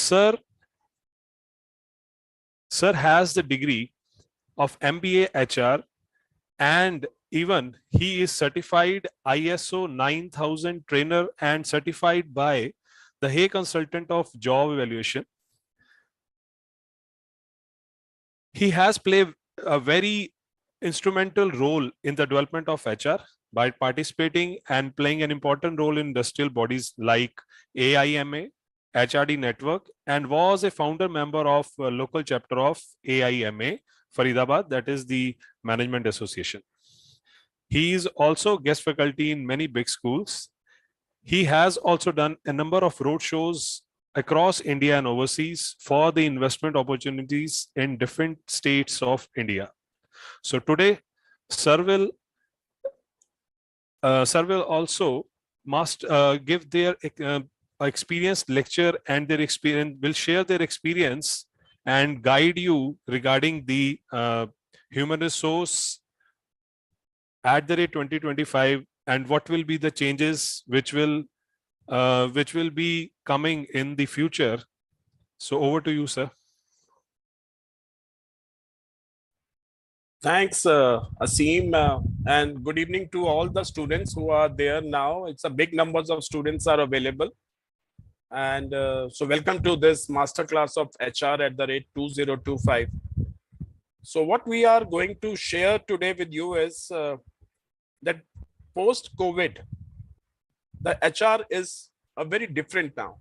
Sir has the degree of MBA HR, and even he is certified ISO 9000 trainer and certified by the Hay Consultant of Job Evaluation. He has played a very instrumental role in the development of HR by participating and playing an important role in industrial bodies like AIMA, HRD Network, and was a founder member of a local chapter of AIMA, Faridabad, that is the Management Association. He is also guest faculty in many big schools. He has also done a number of road shows across India and overseas for the investment opportunities in different states of India. So today, Sir will also must give their experienced lecture, and their experience will share their experience and guide you regarding the human resource at the rate 2025 and what will be the changes which will be coming in the future. So over to you, sir. Thanks, Aseem, and good evening to all the students who are there now. It's a big numbers of students are available. And so welcome to this masterclass of HR at the rate 2025. So what we are going to share today with you is that post-COVID, the HR is a very different now.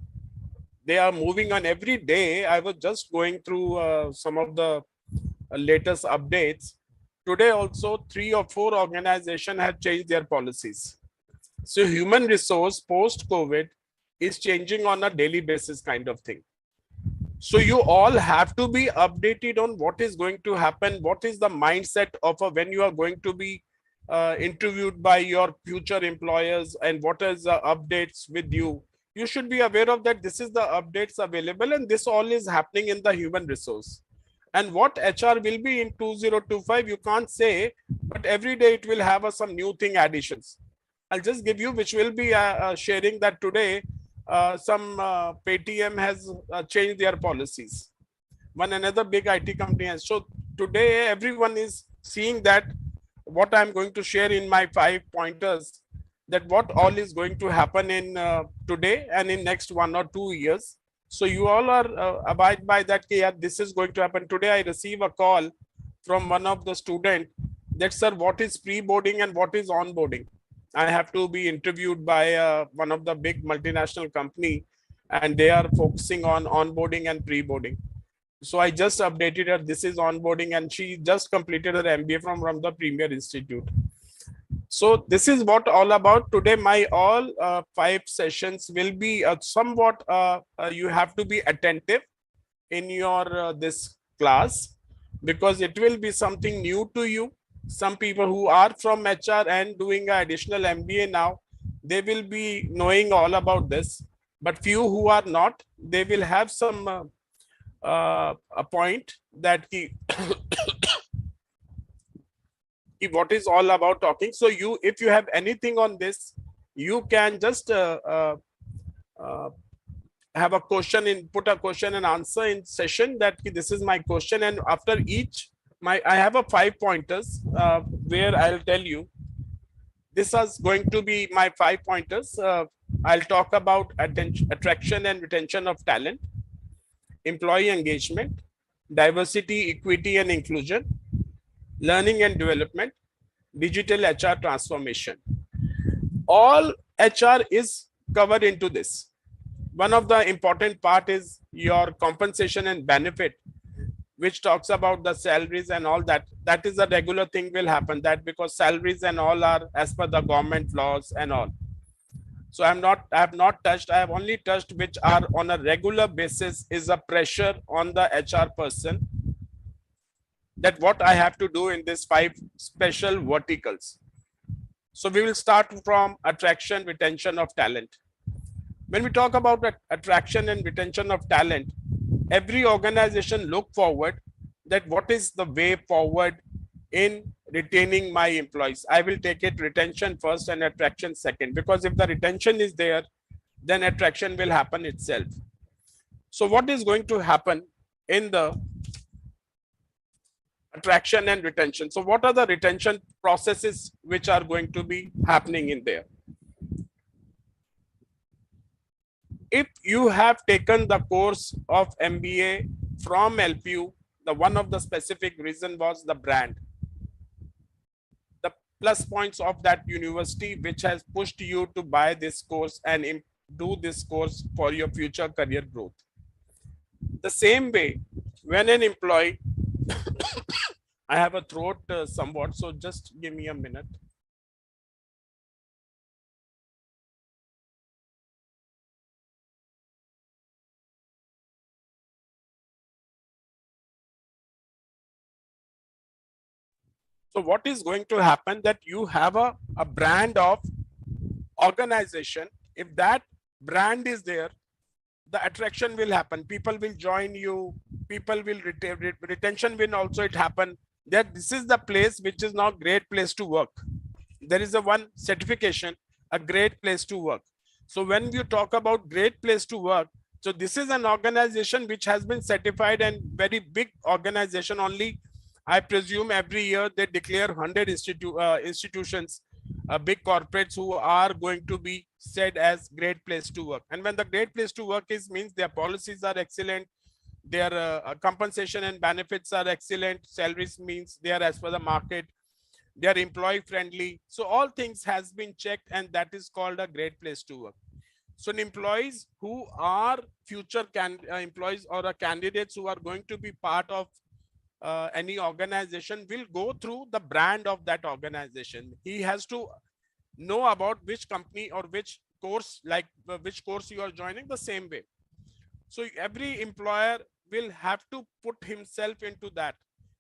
They are moving on every day. I was just going through some of the latest updates. Today also 3 or 4 organizations have changed their policies. So human resource post-COVID is changing on a daily basis kind of thing. So you all have to be updated on what is going to happen, what is the mindset of when you are going to be interviewed by your future employers, and what is the updates with you. You should be aware of that. This is the updates available, and this all is happening in the human resource. And what HR will be in 2025, you can't say, but every day it will have some new thing additions. I'll just give you, which will be sharing that today. Some Paytm has changed their policies. One another big IT company has. So today everyone is seeing that what I'm going to share in my 5 pointers, that what all is going to happen in today and in next 1 or 2 years. So you all are abide by that. Yeah, this is going to happen. Today I receive a call from one of the student that, sir, what is pre-boarding and what is onboarding? I have to be interviewed by one of the big multinational company, and they are focusing on onboarding and pre-boarding. So I just updated her, this is onboarding, and she just completed her MBA from the Premier Institute. So this is what all about today. My all 5 sessions will be somewhat, you have to be attentive in your this class, because it will be something new to you. Some people who are from HR and doing an additional MBA now, they will be knowing all about this. But few who are not, they will have some a point that what is all about talking. So you, if you have anything on this, you can just have a question in, put a question and answer in session that this is my question, and after each I have a 5 pointers where I'll tell you. This is going to be my 5 pointers. I'll talk about attraction and retention of talent, employee engagement, diversity, equity and inclusion, learning and development, digital HR transformation. All HR is covered into this. One of the important part is your compensation and benefit, which talks about the salaries and all that. That is a regular thing will happen, that because salaries and all are as per the government laws and all. So I have not touched, I have only touched which are on a regular basis is a pressure on the HR person, that what I have to do in this 5 special verticals. So we will start from attraction, retention of talent. When we talk about attraction and retention of talent, every organization look forward that what is the way forward in retaining my employees. I will take it retention first and attraction second, because if the retention is there, then attraction will happen itself. So what is going to happen in the attraction and retention? So what are the retention processes which are going to be happening in there? If you have taken the course of MBA from LPU, the one of the specific reason was the brand, the plus points of that university which has pushed you to buy this course and do this course for your future career growth. The same way, when an employee, I have a throat somewhat, so just give me a minute. So what is going to happen that you have a brand of organization. If that brand is there, the attraction will happen. People will join you. People will retention will also it happen. That this is the place which is now great place to work. There is a one certification, a great place to work. So when you talk about great place to work, so this is an organization which has been certified and very big organization. Only I presume every year they declare 100 institutions, big corporates who are going to be said as great place to work. And when the great place to work is means their policies are excellent, their compensation and benefits are excellent, salaries means they are as per the market, they are employee friendly. So all things has been checked, and that is called a great place to work. So employees who are future employees or candidates who are going to be part of any organization will go through the brand of that organization. He has to know about which company or which course, like which course you are joining, the same way. So every employer will have to put himself into that.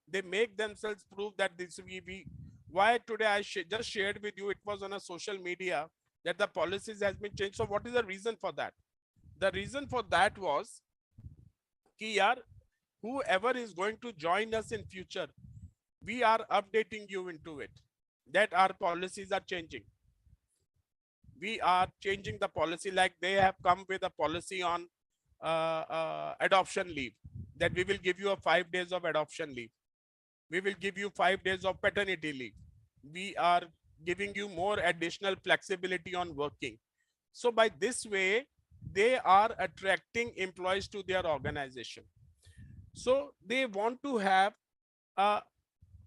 They make themselves prove that this will be why today I just shared with you, it was on a social media that the policies has been changed. So what is the reason for that? The reason for that was ki yaar, whoever is going to join us in future, we are updating you into it, that our policies are changing. We are changing the policy, like they have come with a policy on adoption leave, that we will give you a 5 days of adoption leave. We will give you 5 days of paternity leave. We are giving you more additional flexibility on working. So by this way, they are attracting employees to their organization. So they want to have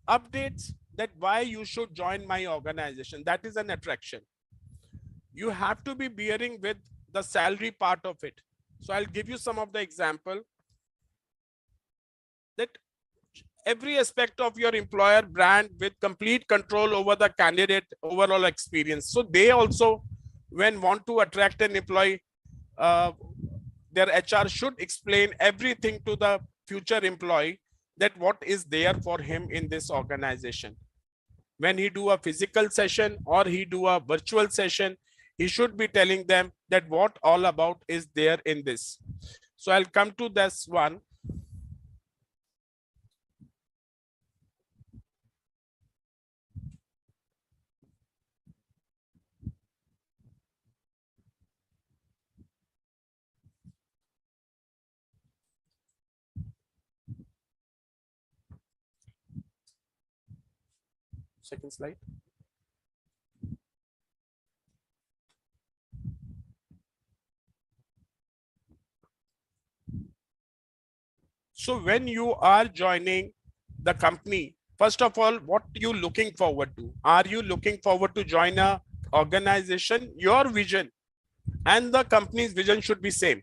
updates that why you should join my organization. That is an attraction. You have to be bearing with the salary part of it. So I'll give you some of the example that every aspect of your employer brand with complete control over the candidate overall experience. So they also, when want to attract an employee, their HR should explain everything to the future employee, that what is there for him in this organization. When he do a physical session or he do a virtual session, he should be telling them that what all about is there in this. So I'll come to this one. Second slide. So when you are joining the company, first of all, what are you looking forward to? Are you looking forward to join a organization? Your vision and the company's vision should be same.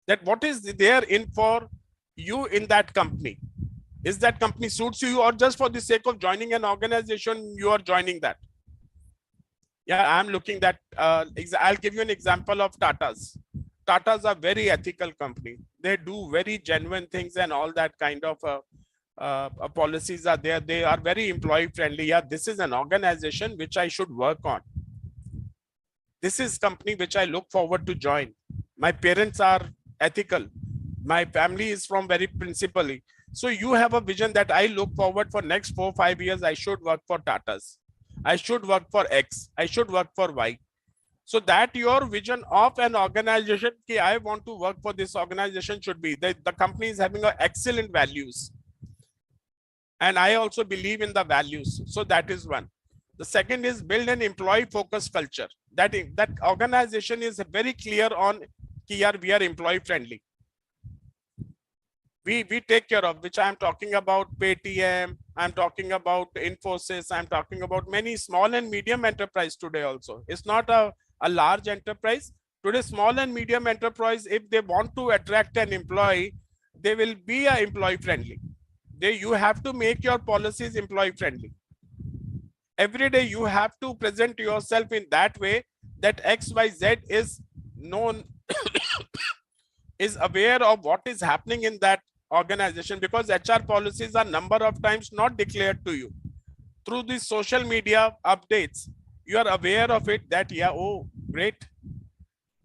That what is there in for you in that company? Is that company suits you, or just for the sake of joining an organization, you are joining that? Yeah, I'm looking that. I'll give you an example of Tata's. Tata's are very ethical company. They do very genuine things and all that kind of policies are there. They are very employee friendly. Yeah, this is an organization which I should work on. This is company which I look forward to join. My parents are ethical. My family is from very principally. So you have a vision that I look forward for next 4-5 years. I should work for Tata's. I should work for X. I should work for Y. So that your vision of an organization, ki I want to work for this organization, should be that the company is having excellent values. And I also believe in the values. So that is one. The second is build an employee focused culture. That organization is very clear on we are employee friendly. We take care of, which I am talking about Paytm, I'm talking about Infosys, I'm talking about many small and medium enterprise today also. It's not a large enterprise. Today, small and medium enterprise, if they want to attract an employee, they will be a employee friendly. You have to make your policies employee friendly. Every day you have to present yourself in that way that XYZ is known, is aware of what is happening in that organization, because HR policies are number of times not declared to you. Through these social media updates, you are aware of it, that yeah, oh great,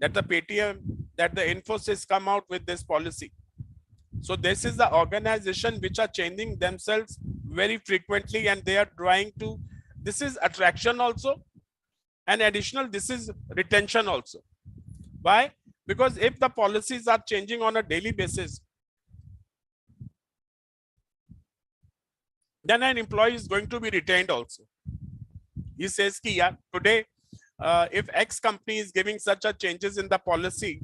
that the Paytm, that the Infosys come out with this policy. So this is the organization which are changing themselves very frequently, and they are trying to, this is attraction also, and additional, this is retention also. Why? Because if the policies are changing on a daily basis, then an employee is going to be retained also. He says, ki, yeah, today, if X company is giving such a changes in the policy,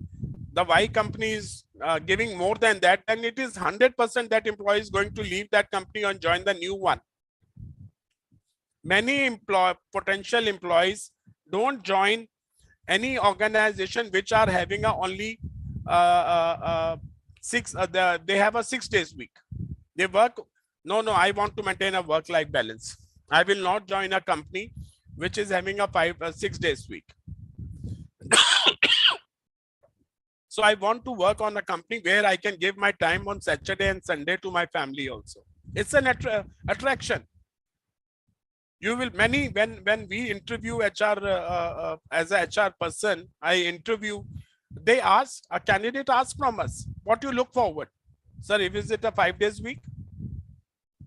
the Y company is giving more than that, then it is 100% that employee is going to leave that company and join the new one. Many potential employees don't join any organization which are having a only they have a 6 days week. They work, no, I want to maintain a work-life balance. I will not join a company which is having a 6 days week. So I want to work on a company where I can give my time on Saturday and Sunday to my family also. It's an attraction. You will when we interview HR as a HR person, I interview, they ask, a candidate asks from us, what you look forward? Sir, is it a 5 days week?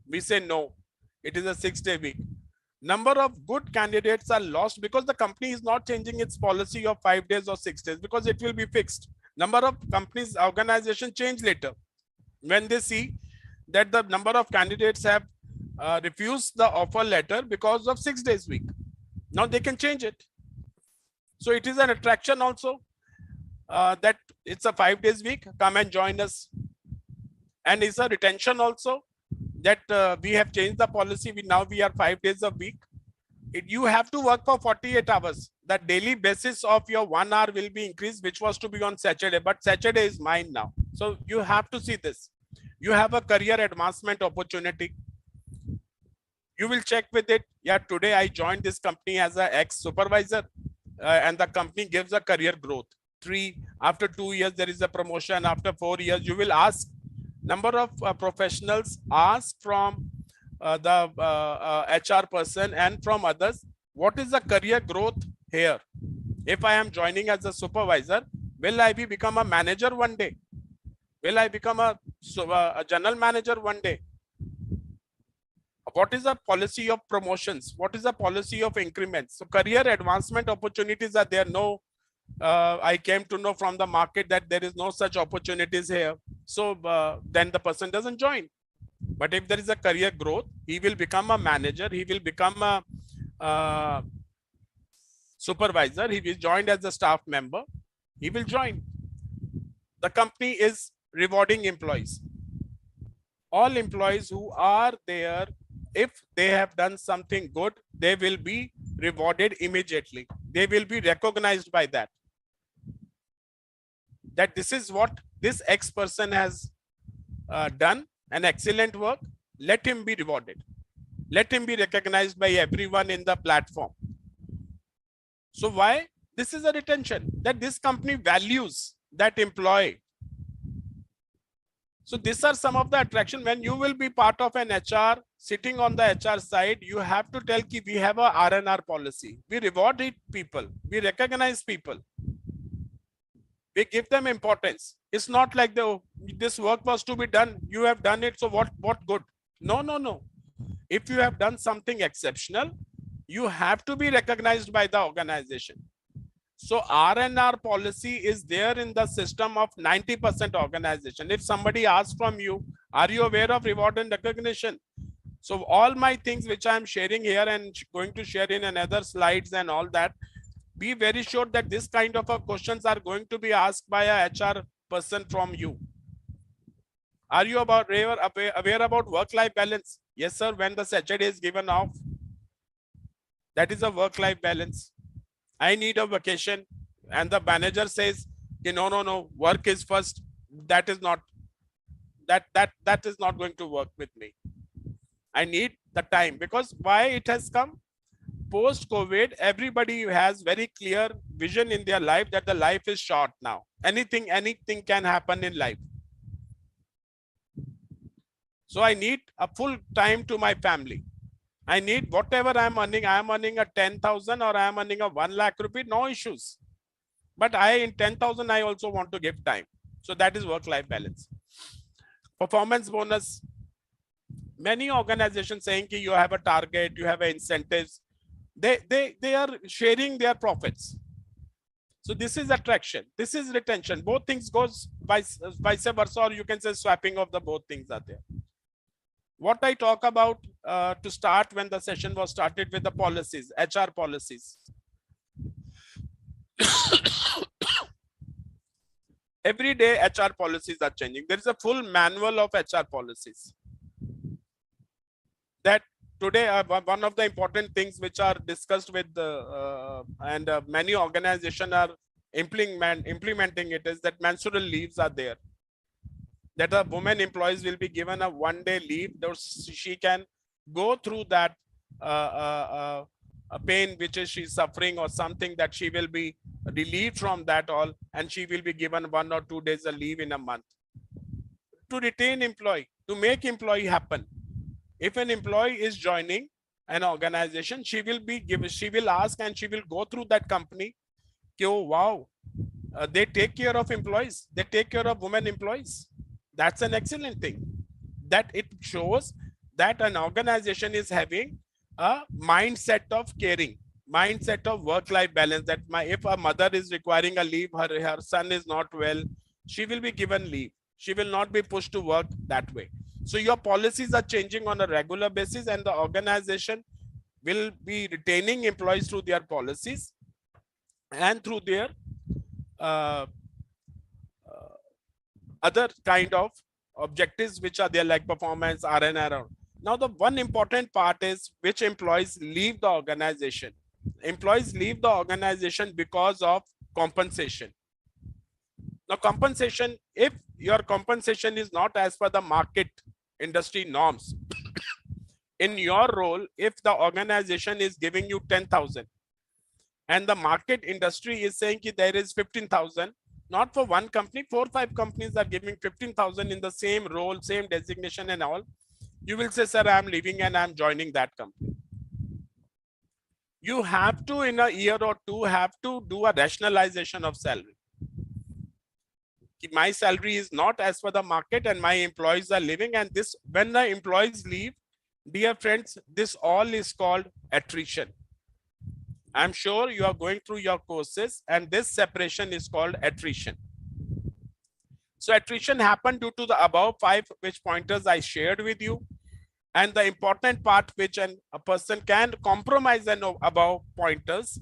We say no, it is a 6-day week. Number of good candidates are lost because the company is not changing its policy of 5 days or 6 days, because it will be fixed. Number of companies, organization change later. When they see that the number of candidates have refused the offer letter because of 6 days week, now they can change it. So it is an attraction also, that it's a 5 days week, come and join us. And it's a retention also, that we have changed the policy, now we are 5 days a week. You have to work for 48 hours. The daily basis of your 1 hour will be increased, which was to be on Saturday, but Saturday is mine now. So you have to see this. You have a career advancement opportunity. You will check with it. Yeah, today I joined this company as an ex-supervisor, and the company gives a career growth. After 2 years, there is a promotion. After 4 years, you will ask, number of professionals ask from the HR person and from others, what is the career growth here? If I am joining as a supervisor, will I become a manager one day? Will I become a general manager one day? What is the policy of promotions? What is the policy of increments? So career advancement opportunities are there. No, I came to know from the market that there is no such opportunities here. So then the person doesn't join. But if there is a career growth, he will become a manager, he will become a supervisor, he will join as a staff member, he will join. The company is rewarding employees. All employees who are there, if they have done something good, they will be rewarded immediately. They will be recognized by that. That this is what this X person has done, an excellent work, let him be rewarded. Let him be recognized by everyone in the platform. So why? This is a retention, that this company values that employee. So these are some of the attraction. When you will be part of an HR, sitting on the HR side, you have to tell ki we have a R&R policy. We reward people. We recognize people. We give them importance. It's not like this work was to be done. You have done it. So what good? No. If you have done something exceptional, you have to be recognized by the organization. So R&R policy is there in the system of 90% organization. If somebody asks from you, are you aware of reward and recognition? So all my things which I'm sharing here and going to share in another slides and all that, be very sure that this kind of questions are going to be asked by a HR person from you. Are you aware about work-life balance? Yes, sir. When the Saturday is given off, that is a work-life balance. I need a vacation, and the manager says, no, work is first. That is not going to work with me. I need the time, because why it has come? Post-COVID, everybody has very clear vision in their life that the life is short now. Anything can happen in life. So I need a full time to my family. I need whatever I'm earning. I am earning a 10,000 or I am earning a 1 lakh rupee, no issues. But in 10,000, I also want to give time. So that is work-life balance. Performance bonus. Many organizations saying you have a target, you have incentives. They are sharing their profits. So this is attraction. This is retention. Both things goes vice versa, or you can say swapping of the both things are there. What I talk about to start when the session was started with the policies, HR policies. Every day HR policies are changing. There is a full manual of HR policies. That today one of the important things which are discussed with many organizations are implementing it is that menstrual leaves are there. That a woman employees will be given a 1-day leave. She can go through that pain which is she's suffering or something, that she will be relieved from that all, and she will be given 1 or 2 days of leave in a month to retain employee, to make employee happen. If an employee is joining an organization, she will ask and she will go through that company. Oh, wow, they take care of employees. They take care of women employees. That's an excellent thing. That it shows that an organization is having a mindset of caring, mindset of work-life balance. That if a mother is requiring a leave, her son is not well, she will be given leave. She will not be pushed to work that way. So your policies are changing on a regular basis, and the organization will be retaining employees through their policies and through their other kind of objectives which are there, like performance, R&R. Now the one important part is which employees leave the organization. Employees leave the organization because of compensation. Now compensation, if your compensation is not as per the market industry norms, in your role, if the organization is giving you 10,000 and the market industry is saying that there is 15,000, not for one company, 4 or 5 companies are giving 15,000 in the same role, same designation and all, you will say, sir, I'm leaving and I'm joining that company. You have to, in a year or two, have to do a rationalization of salary. My salary is not as per the market and my employees are leaving, and this, when the employees leave, dear friends, this all is called attrition. I'm sure you are going through your courses, and this separation is called attrition. So attrition happened due to the above 5 which pointers I shared with you. And the important part which a person can compromise and above pointers,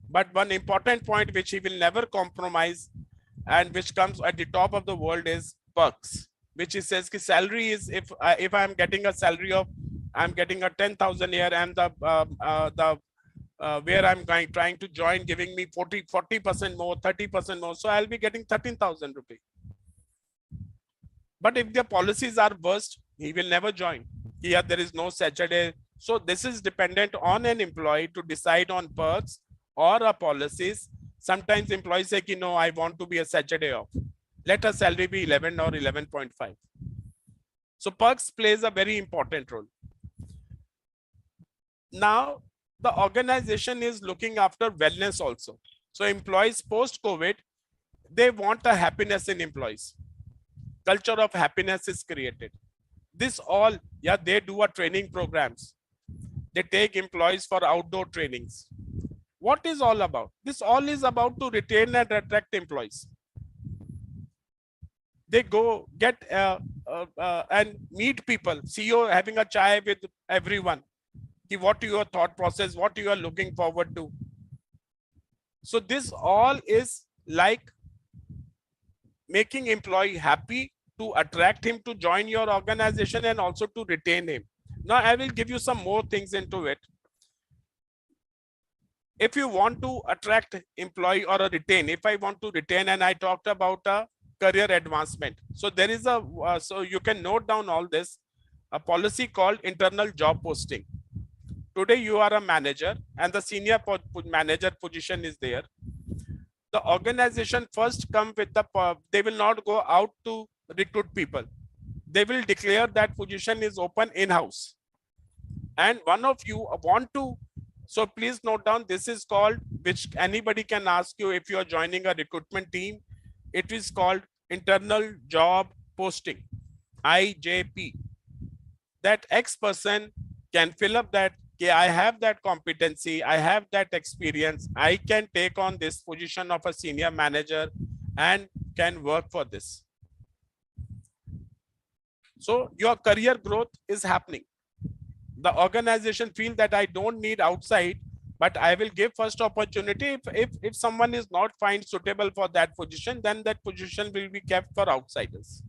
but one important point which he will never compromise and which comes at the top of the world is perks, which he says ki salary is, if I'm getting a salary of, I'm getting a 10,000 here, and the where I'm trying to join giving me 40% more, 30% more, so I'll be getting 13,000 rupees. But if the policies are worst, he will never join. Here there is no Saturday. So this is dependent on an employee to decide on perks or a policies. Sometimes employees say, no, I want to be a Saturday off. Let a salary be 11 or 11.5. So perks plays a very important role. Now, the organization is looking after wellness also. So employees post-COVID, they want a happiness in employees. Culture of happiness is created. This all, yeah, they do a training programs. They take employees for outdoor trainings. What is all about? This all is about to retain and attract employees. They go get and meet people. CEO having a chai with everyone. What your thought process, what you are looking forward to. So this all is like making employee happy, to attract him to join your organization and also to retain him. Now I will give you some more things into it. If you want to attract employee or a retain, if I want to retain, and I talked about a career advancement. So there is a, so you can note down all this, a policy called internal job posting. Today you are a manager and the senior manager position is there. The organization first come with the, they will not go out to recruit people. They will declare that position is open in-house. And one of you want to, so please note down, this is called, which anybody can ask you if you are joining a recruitment team. It is called internal job posting, IJP. That X person can fill up that, okay, I have that competency, I have that experience, I can take on this position of a senior manager and can work for this. So your career growth is happening. The organization feel that I don't need outside, but I will give first opportunity. If someone is not find suitable for that position, then that position will be kept for outsiders.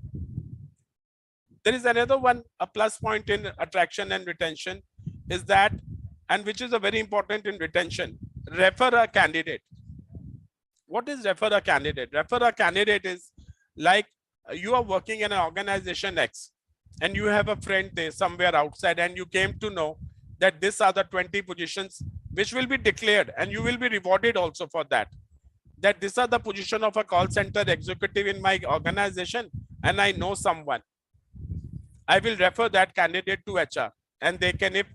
There is another one, a plus point in attraction and retention is that, and which is a very important in retention, refer a candidate. What is refer a candidate? Refer a candidate is like you are working in an organization X and you have a friend there somewhere outside and you came to know that these are the 20 positions which will be declared and you will be rewarded also for that. That these are the position of a call center executive in my organization and I know someone. I will refer that candidate to HR and they can, if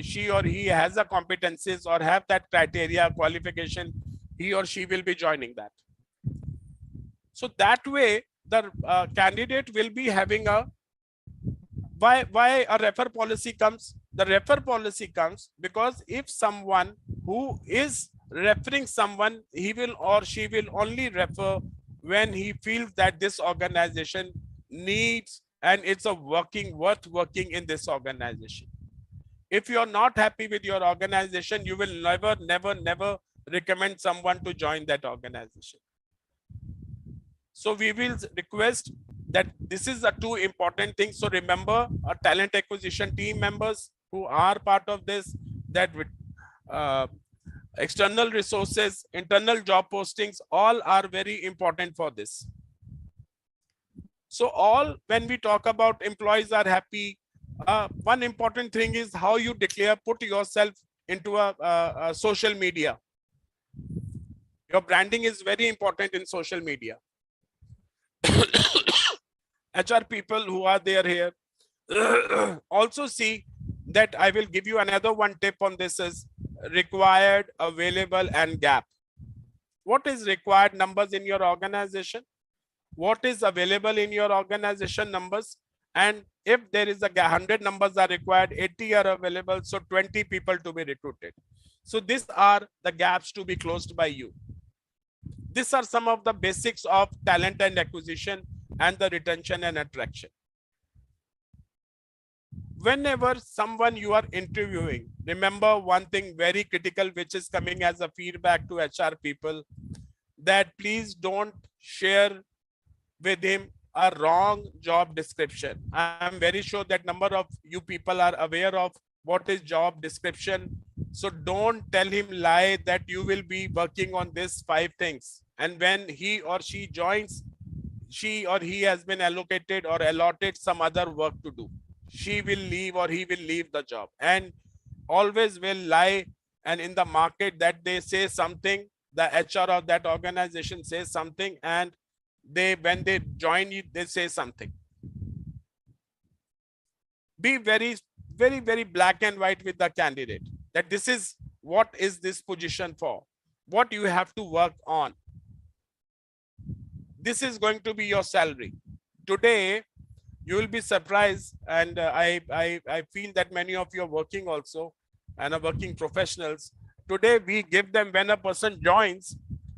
she or he has the competencies or have that criteria qualification, he or she will be joining that. So that way the candidate will be having a, why a refer policy comes? The refer policy comes because if someone who is referring someone, he will or she will only refer when he feels that this organization needs and it's a worth working in this organization. If you're not happy with your organization, you will never recommend someone to join that organization. So we will request that this is the two important things. So remember, our talent acquisition team members who are part of this, that with external resources, internal job postings, all are very important for this. So all, when we talk about employees are happy, one important thing is how you declare, put yourself into a social media. Your branding is very important in social media. HR people who are there here also see that I will give you another one tip on this is required, available and gap. What is required numbers in your organization? What is available in your organization numbers? And if there is a 100 numbers are required, 80 are available, so 20 people to be recruited. So these are the gaps to be closed by you. These are some of the basics of talent and acquisition and the retention and attraction. Whenever someone you are interviewing, remember one thing very critical, which is coming as a feedback to HR people, that please don't share with him a wrong job description. I am very sure that number of you people are aware of what is job description. So don't tell him lie that you will be working on this 5 things. And when he or she joins, she or he has been allocated or allotted some other work to do. She will leave or he will leave the job and always will lie. And in the market that they say something, the HR of that organization says something, and they, when they join it, they say something. Be very black and white with the candidate, that this is what is this position for, what you have to work on. This is going to be your salary. Today, you will be surprised, and I feel that many of you are working also and are working professionals. Today we give them, when a person joins,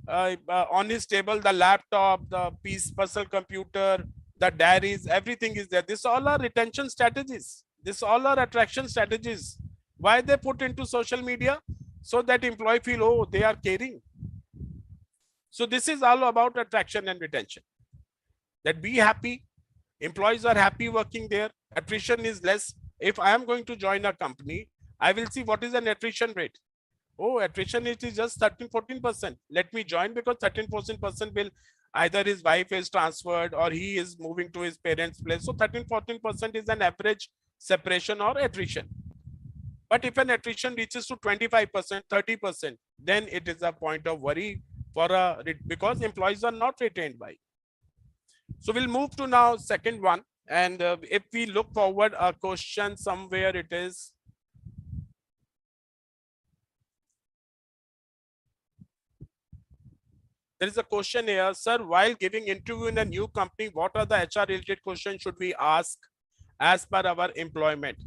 on his table, the laptop, the personal computer, the diaries, everything is there. This all are retention strategies. This all are attraction strategies. Why they put into social media? So that employee feel, oh, they are caring. So this is all about attraction and retention. That be happy, employees are happy working there, attrition is less. If I am going to join a company, I will see what is an attrition rate. Oh, attrition rate is just 13-14%. Let me join, because 13-14% will either his wife is transferred or he is moving to his parents' place. So 13-14% is an average separation or attrition. But if an attrition reaches to 25%, 30%, then it is a point of worry for because employees are not retained by. So we'll move to now second one. And if we look forward a question somewhere, it is, there is a question here, sir, while giving interview in a new company, what are the HR related questions should we ask as per our employment?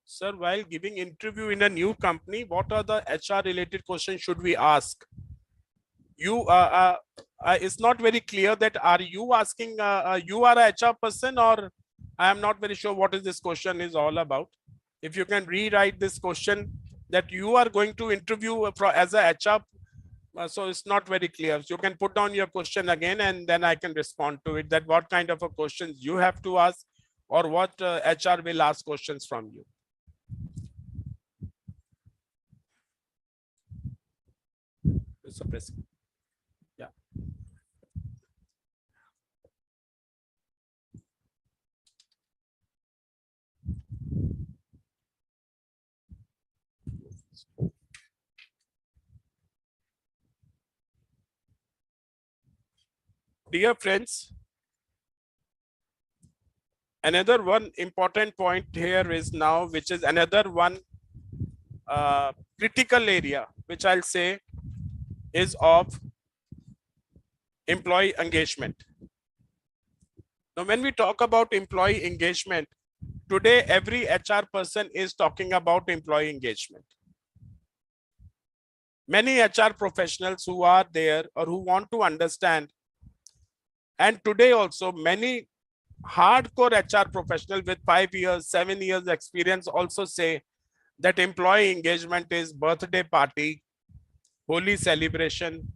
Sir, while giving interview in a new company, what are the HR related questions should we ask? You it's not very clear that are you asking, you are a HR person, or I am not very sure what is this question is all about. If you can rewrite this question, that you are going to interview as a HR, so it's not very clear. So you can put down your question again, and then I can respond to it, that what kind of a questions you have to ask, or what HR will ask questions from you. Suppress. Yeah. Dear friends, another one important point here is now, which is another one critical area, which I'll say is of employee engagement. Now, when we talk about employee engagement, today every HR person is talking about employee engagement. Many HR professionals who are there or who want to understand, and today also many hardcore HR professionals with 5 years, 7 years experience also say that employee engagement is birthday party, Holi celebration,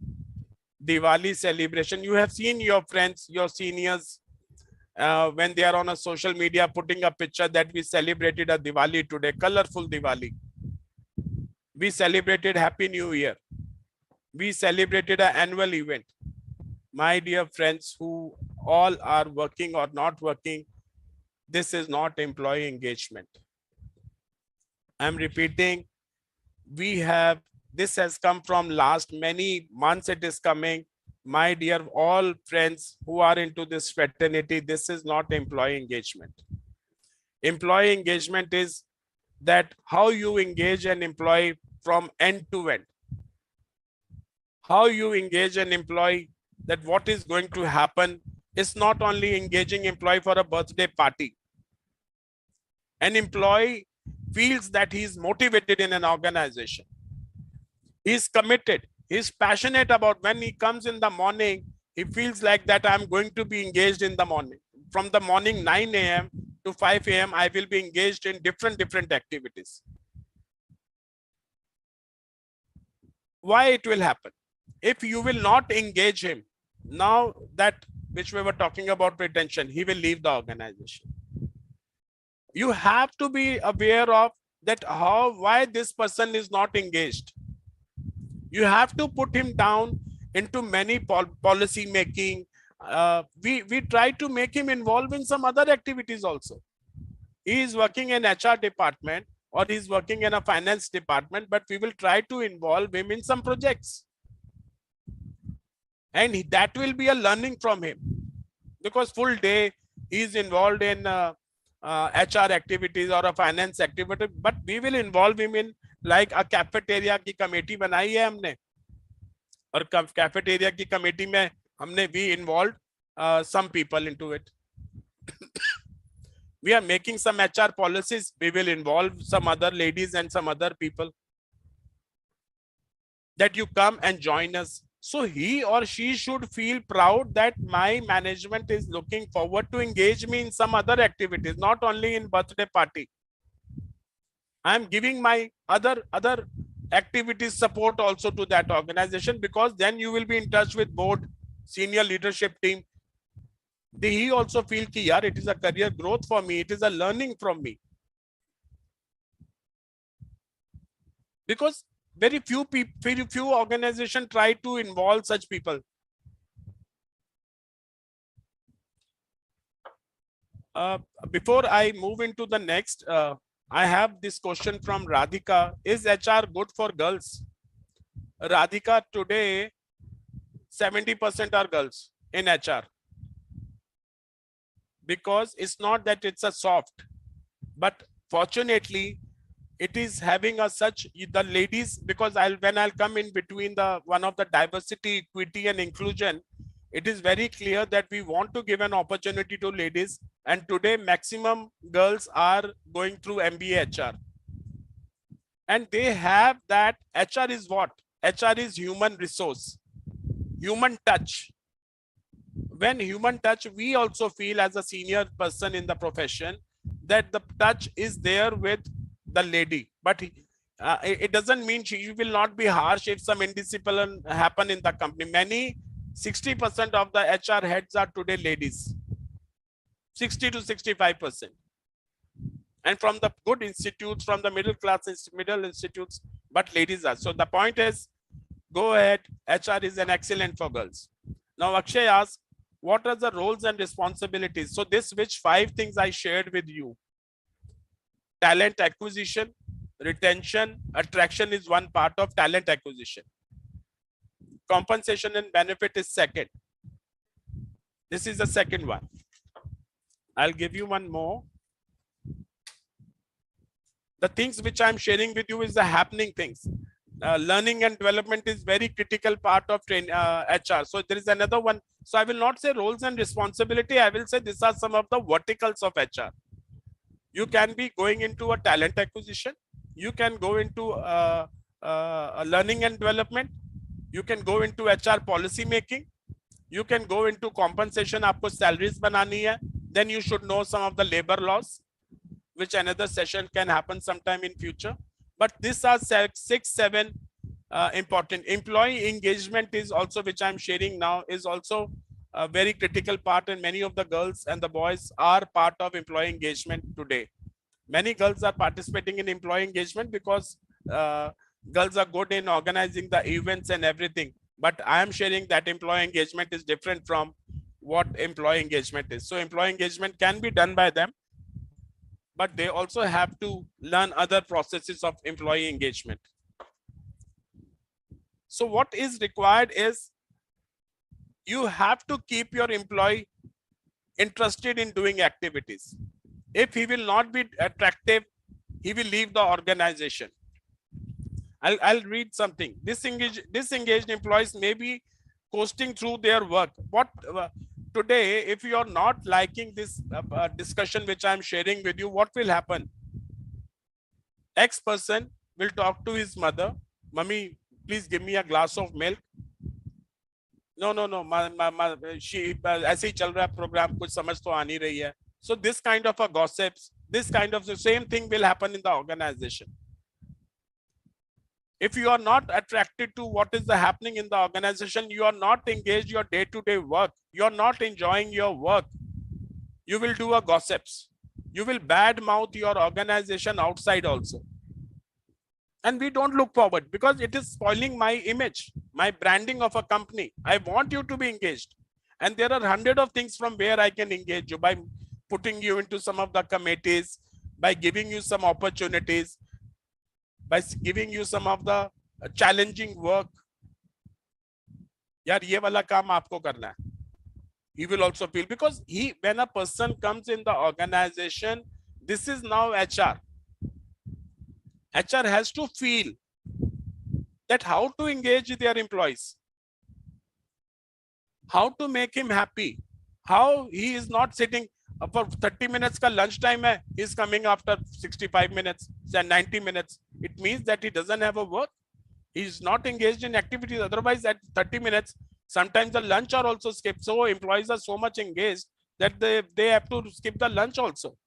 Diwali celebration. You have seen your friends, your seniors, when they are on a social media putting a picture that we celebrated a Diwali today, colorful Diwali. We celebrated Happy New Year. We celebrated an annual event. My dear friends who all are working or not working, this is not employee engagement. I'm repeating, this has come from last many months, it is coming. My dear all friends who are into this fraternity, this is not employee engagement. Employee engagement is that how you engage an employee from end to end. How you engage an employee, that what is going to happen is not only engaging employee for a birthday party. An employee feels that he is motivated in an organization. He is committed. He is passionate about when he comes in the morning. He feels like that I'm going to be engaged in the morning. From the morning 9 a.m. to 5 a.m. I will be engaged in different activities. Why it will happen? If you will not engage him, now that which we were talking about retention, he will leave the organization. You have to be aware of that why this person is not engaged. You have to put him down into many policy making. We try to make him involved in some other activities also. He is working in HR department or he's working in a finance department, but we will try to involve him in some projects. And that will be a learning from him, because full day he is involved in HR activities or a finance activity, but we will involve him in like a cafeteria की committee बनाई है हमने, और cafeteria की committee में हमने we involved some people into it. We are making some HR policies. We will involve some other ladies and some other people that you come and join us. So he or she should feel proud that my management is looking forward to engage me in some other activities, not only in birthday party. I am giving my other activities support also to that organization, because then you will be in touch with board, senior leadership team. He also feel ki yaar, it is a career growth for me, it is a learning from me. Because very few organizations try to involve such people. Before I move into the next, I have this question from Radhika. Is HR good for girls? Radhika, today 70% are girls in HR. Because it's not that it's a soft, but fortunately it is having a such the ladies, because when I'll come in between the one of the diversity, equity and inclusion, it is very clear that we want to give an opportunity to ladies, and today maximum girls are going through MBA HR, and they have that. HR is what? HR is human resource, human touch. When human touch, we also feel as a senior person in the profession that the touch is there with the lady, but it doesn't mean she will not be harsh if some indiscipline happen in the company. Many 60% of the HR heads are today ladies, 60 to 65%, and from the good institutes, from the middle institutes, but ladies are. So the point is, go ahead, HR is an excellent for girls. Now Akshay asks, what are the roles and responsibilities? So this, which 5 things I shared with you: talent acquisition, retention, attraction is one part of talent acquisition. Compensation and benefit is second. This is the second one. I'll give you one more. The things which I'm sharing with you is the happening things. Learning and development is very critical part of HR. So there is another one. So I will not say roles and responsibility. I will say these are some of the verticals of HR. You can be going into a talent acquisition. You can go into learning and development. You can go into HR policy making. You can go into compensation. आपको salaries बनानी है. Then you should know some of the labor laws, which another session can happen sometime in future. But these are 6, 7 important. Employee engagement is also, which I'm sharing now, is also a very critical part, and many of the girls and the boys are part of employee engagement today. Many girls are participating in employee engagement because girls are good in organizing the events and everything. But I am sharing that employee engagement is different from what employee engagement is. So employee engagement can be done by them, but they also have to learn other processes of employee engagement. So what is required is you have to keep your employee interested in doing activities. If he will not be attractive, he will leave the organization. I'll read something. Disengaged employees may be coasting through their work. What today, if you are not liking this discussion which I'm sharing with you, what will happen? X person will talk to his mother, "Mummy, please give me a glass of milk." No, she ऐसे ही चल रहा है program, कुछ समझ तो आ नहीं रही है. So this kind of a gossips, this kind of the same thing will happen in the organization. If you are not attracted to what is happening in the organization, you are not engaged your day-to-day work, you are not enjoying your work, you will do a gossips. You will badmouth your organization outside also. And we don't look forward, because it is spoiling my image, my branding of a company. I want you to be engaged. And there are 100 of things from where I can engage you, by putting you into some of the committees, by giving you some opportunities, by giving you some of the challenging work. यार ये वाला काम आपको करना है. He will also feel, because when a person comes in the organization, this is now HR. HR has to feel that how to engage their employees, how to make him happy, how he is not sitting. For 30 minutes ka lunch time hai, he's coming after 65 minutes, say 90 minutes. It means that he doesn't have a work. He's not engaged in activities. Otherwise, at 30 minutes, sometimes the lunch are also skipped. So employees are so much engaged that they have to skip the lunch also.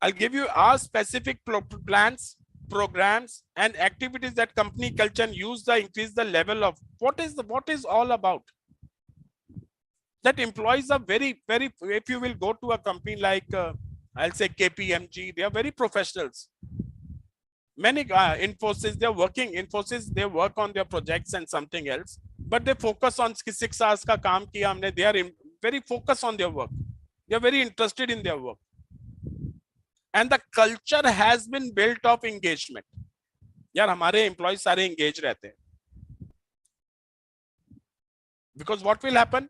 I'll give you our specific plans, programs, and activities that company culture use to increase the level of what is all about. That employees are very, if you will go to a company like I'll say KPMG, they are very professionals. Many Infosys, they're working, Infosys, they work on their projects and something else, but they focus on 6 hours ka kaam kiya humne. They are very focused on their work. They are very interested in their work. And the culture has been built of engagement. यार हमारे employees सारे engaged रहते हैं. Because what will happen?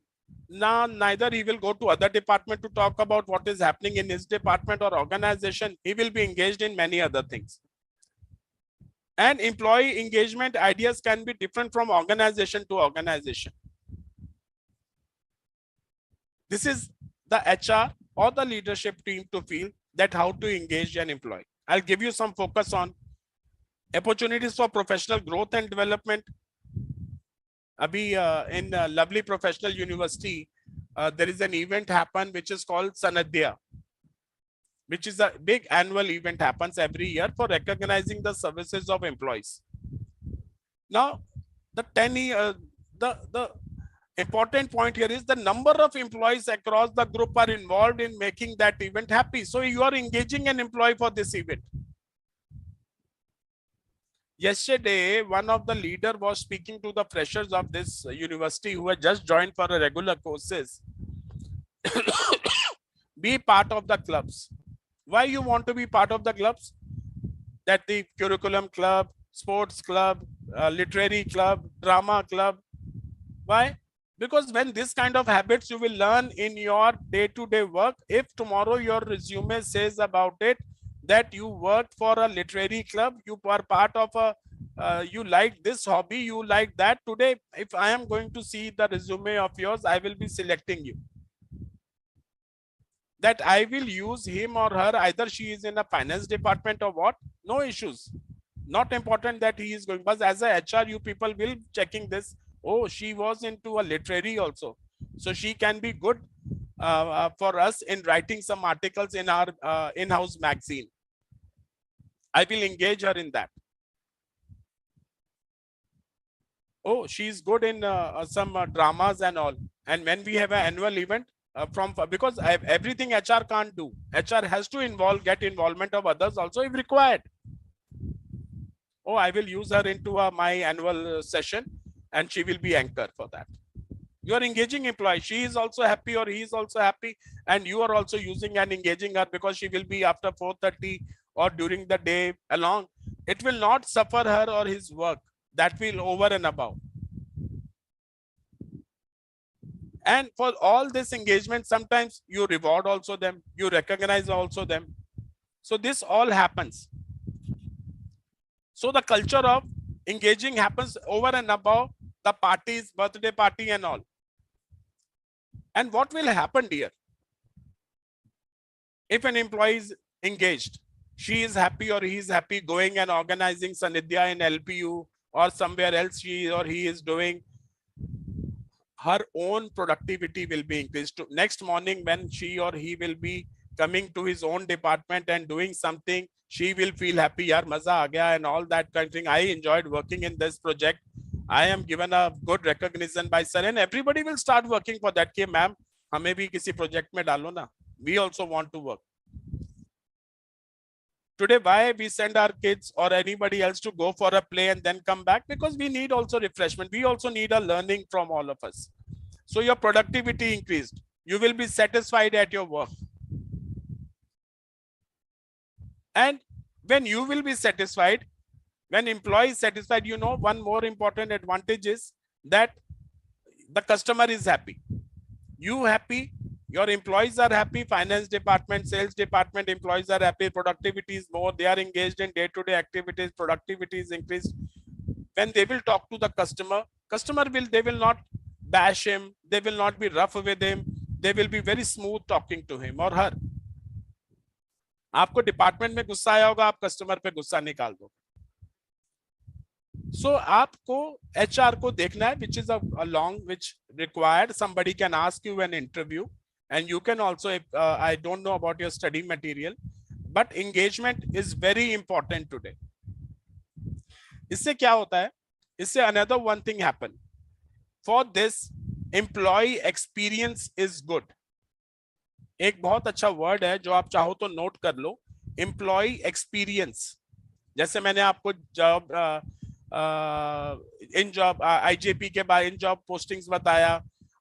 Now, neither he will go to other department to talk about what is happening in his department or organization. He will be engaged in many other things. And employee engagement ideas can be different from organization to organization. This is the HR or the leadership team to feel that how to engage an employee. I'll give you some focus on opportunities for professional growth and development. Abhi, in lovely professional university, there is an event happen which is called Sanadhya, which is a big annual event happens every year for recognizing the services of employees. Now, the important point here is the number of employees across the group are involved in making that event happy. So you are engaging an employee for this event. Yesterday, one of the leader was speaking to the freshers of this university who had just joined for a regular courses. Be part of the clubs. Why you want to be part of the clubs? That the curriculum club, sports club, literary club, drama club. Why? Because when this kind of habits you will learn in your day-to-day work, if tomorrow your resume says about it, that you worked for a literary club, you are part of a, you like this hobby, you like that. Today, if I am going to see the resume of yours, I will be selecting you. That I will use him or her, either she is in a finance department or what, no issues. Not important that he is going, but as a HR, you people will checking this. Oh, she was into a literary also. So she can be good for us in writing some articles in our in-house magazine. I will engage her in that. Oh, she's good in some dramas and all. And when we have an annual event, because everything HR can't do. HR has to get involvement of others also if required. Oh, I will use her into my annual session and she will be anchor for that. You are engaging employee. She is also happy or he is also happy. And you are also using and engaging her because she will be after 4:30 or during the day along. It will not suffer her or his work. That will over and above. And for all this engagement, sometimes you reward also them. You recognize also them. So this all happens. So the culture of engaging happens over and above the parties, birthday party and all. And what will happen, dear? If an employee is engaged, she is happy or he is happy going and organizing Sanidhya in LPU or somewhere else she or he is doing, her own productivity will be increased. Next morning when she or he will be coming to his own department and doing something, she will feel happy, yaar maza aa gaya and all that kind of thing. I enjoyed working in this project. I am given a good recognition by sir, and everybody will start working for that. Ke ma'am, hame bhi kisi project mein dalo na. We also want to work. Today, why we send our kids or anybody else to go for a play and then come back? Because we need also refreshment. We also need a learning from all of us. So your productivity increased. You will be satisfied at your work. And when you will be satisfied, when employee is satisfied, you know, one more important advantage is that the customer is happy. You happy, your employees are happy, finance department, sales department, employees are happy, productivity is more, they are engaged in day-to-day activities, productivity is increased. When they will talk to the customer, they will not bash him, they will not be rough with him, they will be very smooth talking to him or her. आपको department में गुस्सा आया होगा, आप customer पे गुस्सा निकाल दो. So आपको HR को देखना है, which is a long, which required somebody can ask you an interview, and you can also, I don't know about your study material, but engagement is very important today. इससे क्या होता है? इससे another one thing happen. For this, employee experience is good. एक बहुत अच्छा word है जो आप चाहो तो नोट कर लो, एम्प्लॉय एक्सपीरियंस. जैसे मैंने आपको जॉब इन जॉब आईजेपी के बाद इन जॉब पोस्टिंग्स बताया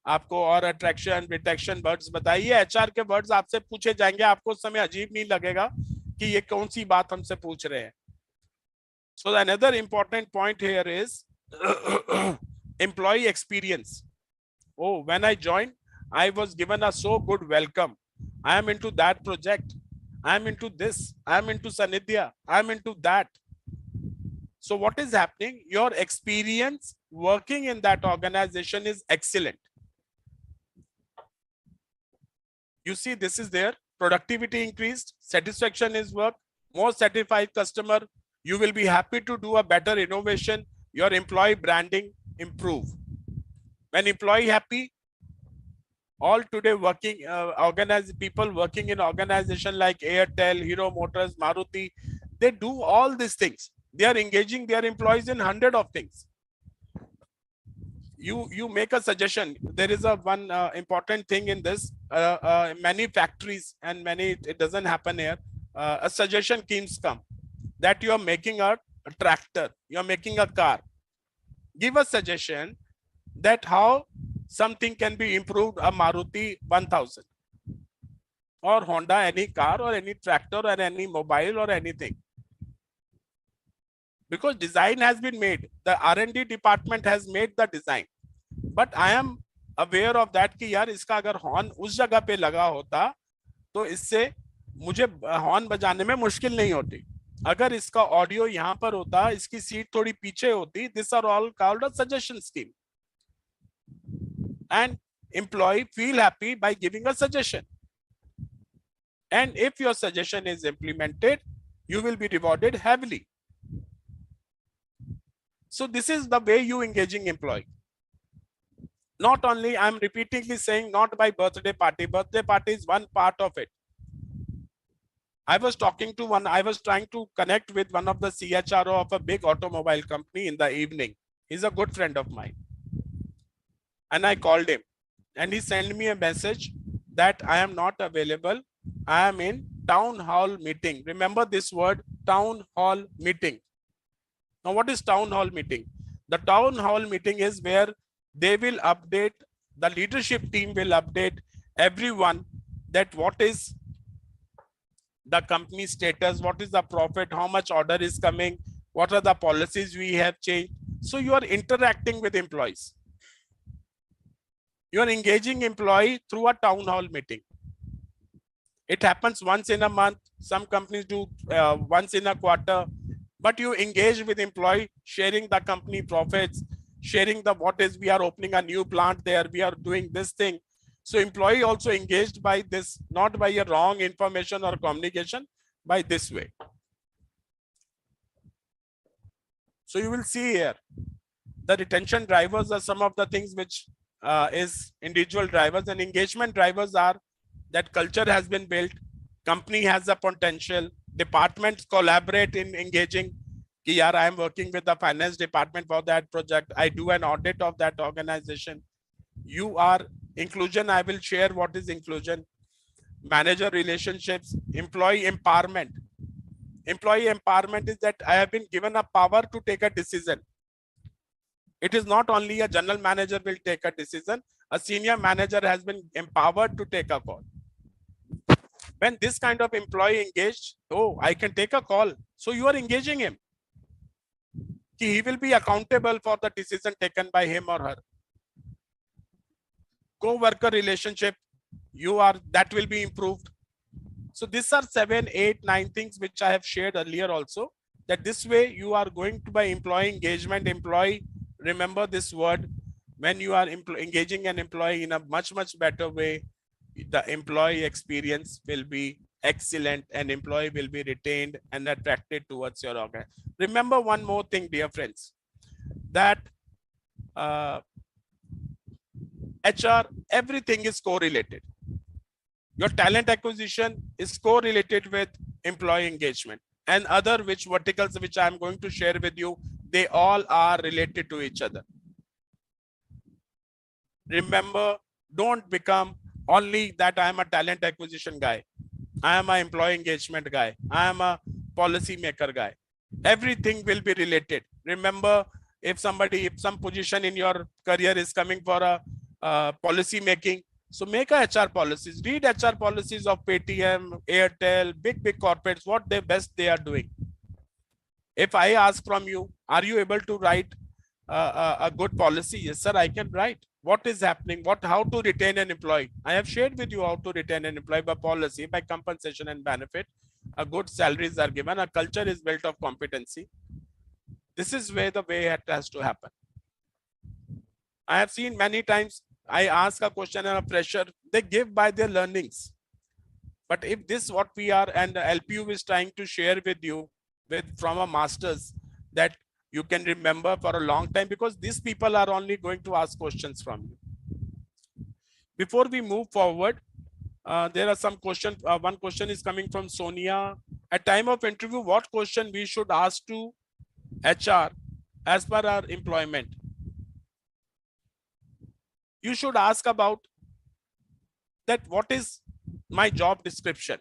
आपको, और अट्रैक्शन रिटेक्शन वर्ड्स बताइए. ये एचआर के वर्ड्स आपसे पूछे जाएंगे, आपको उस समय अजीब नहीं लगेगा कि ये कौन सी बात हमसे पूछ रहे हैं. So another important point here is employ experience. Oh, when I joined, I was given a so good welcome. I am into that project. I am into this. I am into Sanidhya. I am into that. So what is happening? Your experience working in that organization is excellent. You see, this is there. Productivity increased. Satisfaction is work. More satisfied customer. You will be happy to do a better innovation. Your employee branding improve. When employee happy, all today working people working in organization like Airtel, Hero Motors, Maruti, they do all these things. They are engaging their employees in 100 of things. You make a suggestion. There is a one important thing in this. Many factories and many, it doesn't happen here. A suggestion keeps come that you are making a tractor, you are making a car. Give a suggestion that how something can be improved, a Maruti 1000 or Honda, any car or any tractor or any mobile or anything. Because design has been made, the R&D department has made the design, but I am aware of that कि यार इसका अगर horn उस जगह पे लगा होता तो इससे मुझे हॉर्न बजाने में मुश्किल नहीं होती. अगर इसका ऑडियो यहाँ पर होता, इसकी सीट थोड़ी पीछे होती. These are all called a suggestion scheme. And employee feel happy by giving a suggestion. And if your suggestion is implemented, you will be rewarded heavily. So this is the way you engaging employee. Not only, I'm repeatedly saying, not by birthday party. Birthday party is one part of it. I was trying to connect with one of the CHRO of a big automobile company in the evening. He's a good friend of mine. And I called him and he sent me a message that I am not available. I am in town hall meeting. Remember this word, town hall meeting. Now, what is town hall meeting? The town hall meeting is where they will update, the leadership team will update everyone that what is the company status, what is the profit, how much order is coming, what are the policies we have changed. So you are interacting with employees. You are engaging employee through a town hall meeting. It happens once in a month. Some companies do once in a quarter. But you engage with employee, sharing the company profits, sharing the what is, we are opening a new plant there, we are doing this thing. So employee also engaged by this, not by a wrong information or communication, by this way. So you will see here, the retention drivers are some of the things which is individual drivers, and engagement drivers are that culture has been built, company has a potential, departments collaborate in engaging. Yaar, I am working with the finance department for that project. I do an audit of that organization. You are inclusion. I will share what is inclusion. Manager relationships, employee empowerment. Employee empowerment is that I have been given a power to take a decision. It is not only a general manager will take a decision. A senior manager has been empowered to take a call. When this kind of employee engaged, oh, I can take a call. So you are engaging him. He will be accountable for the decision taken by him or her. Co-worker relationship, that will be improved. So these are 7, 8, 9 things which I have shared earlier also. That this way you are going to by employee engagement, employee, remember this word, when you are engaging an employee in a much, much better way, the employee experience will be excellent and employee will be retained and attracted towards your organization. Remember one more thing, dear friends, that HR, everything is correlated. Your talent acquisition is correlated with employee engagement, and other which verticals which I'm going to share with you, they all are related to each other. Remember, don't become only that I am a talent acquisition guy, I am an employee engagement guy, I am a policy maker guy. Everything will be related. Remember, if some position in your career is coming for a policy making, so make a HR policies, read HR policies of Paytm, Airtel, big corporates, what they are doing. If I ask from you, are you able to write a good policy? Yes, sir, I can write. What is happening? How to retain an employee? I have shared with you how to retain an employee by policy, by compensation and benefit. A good salaries are given. A culture is built of competency. This is where the way it has to happen. I have seen many times I ask a question and a fresher, they give by their learnings. But if this what we are and the LPU is trying to share with you from a masters, that you can remember for a long time, because these people are only going to ask questions from you. Before we move forward, there are some questions. One question is coming from Sonia. At time of interview, what question we should ask to HR as per our employment? You should ask about that what is my job description.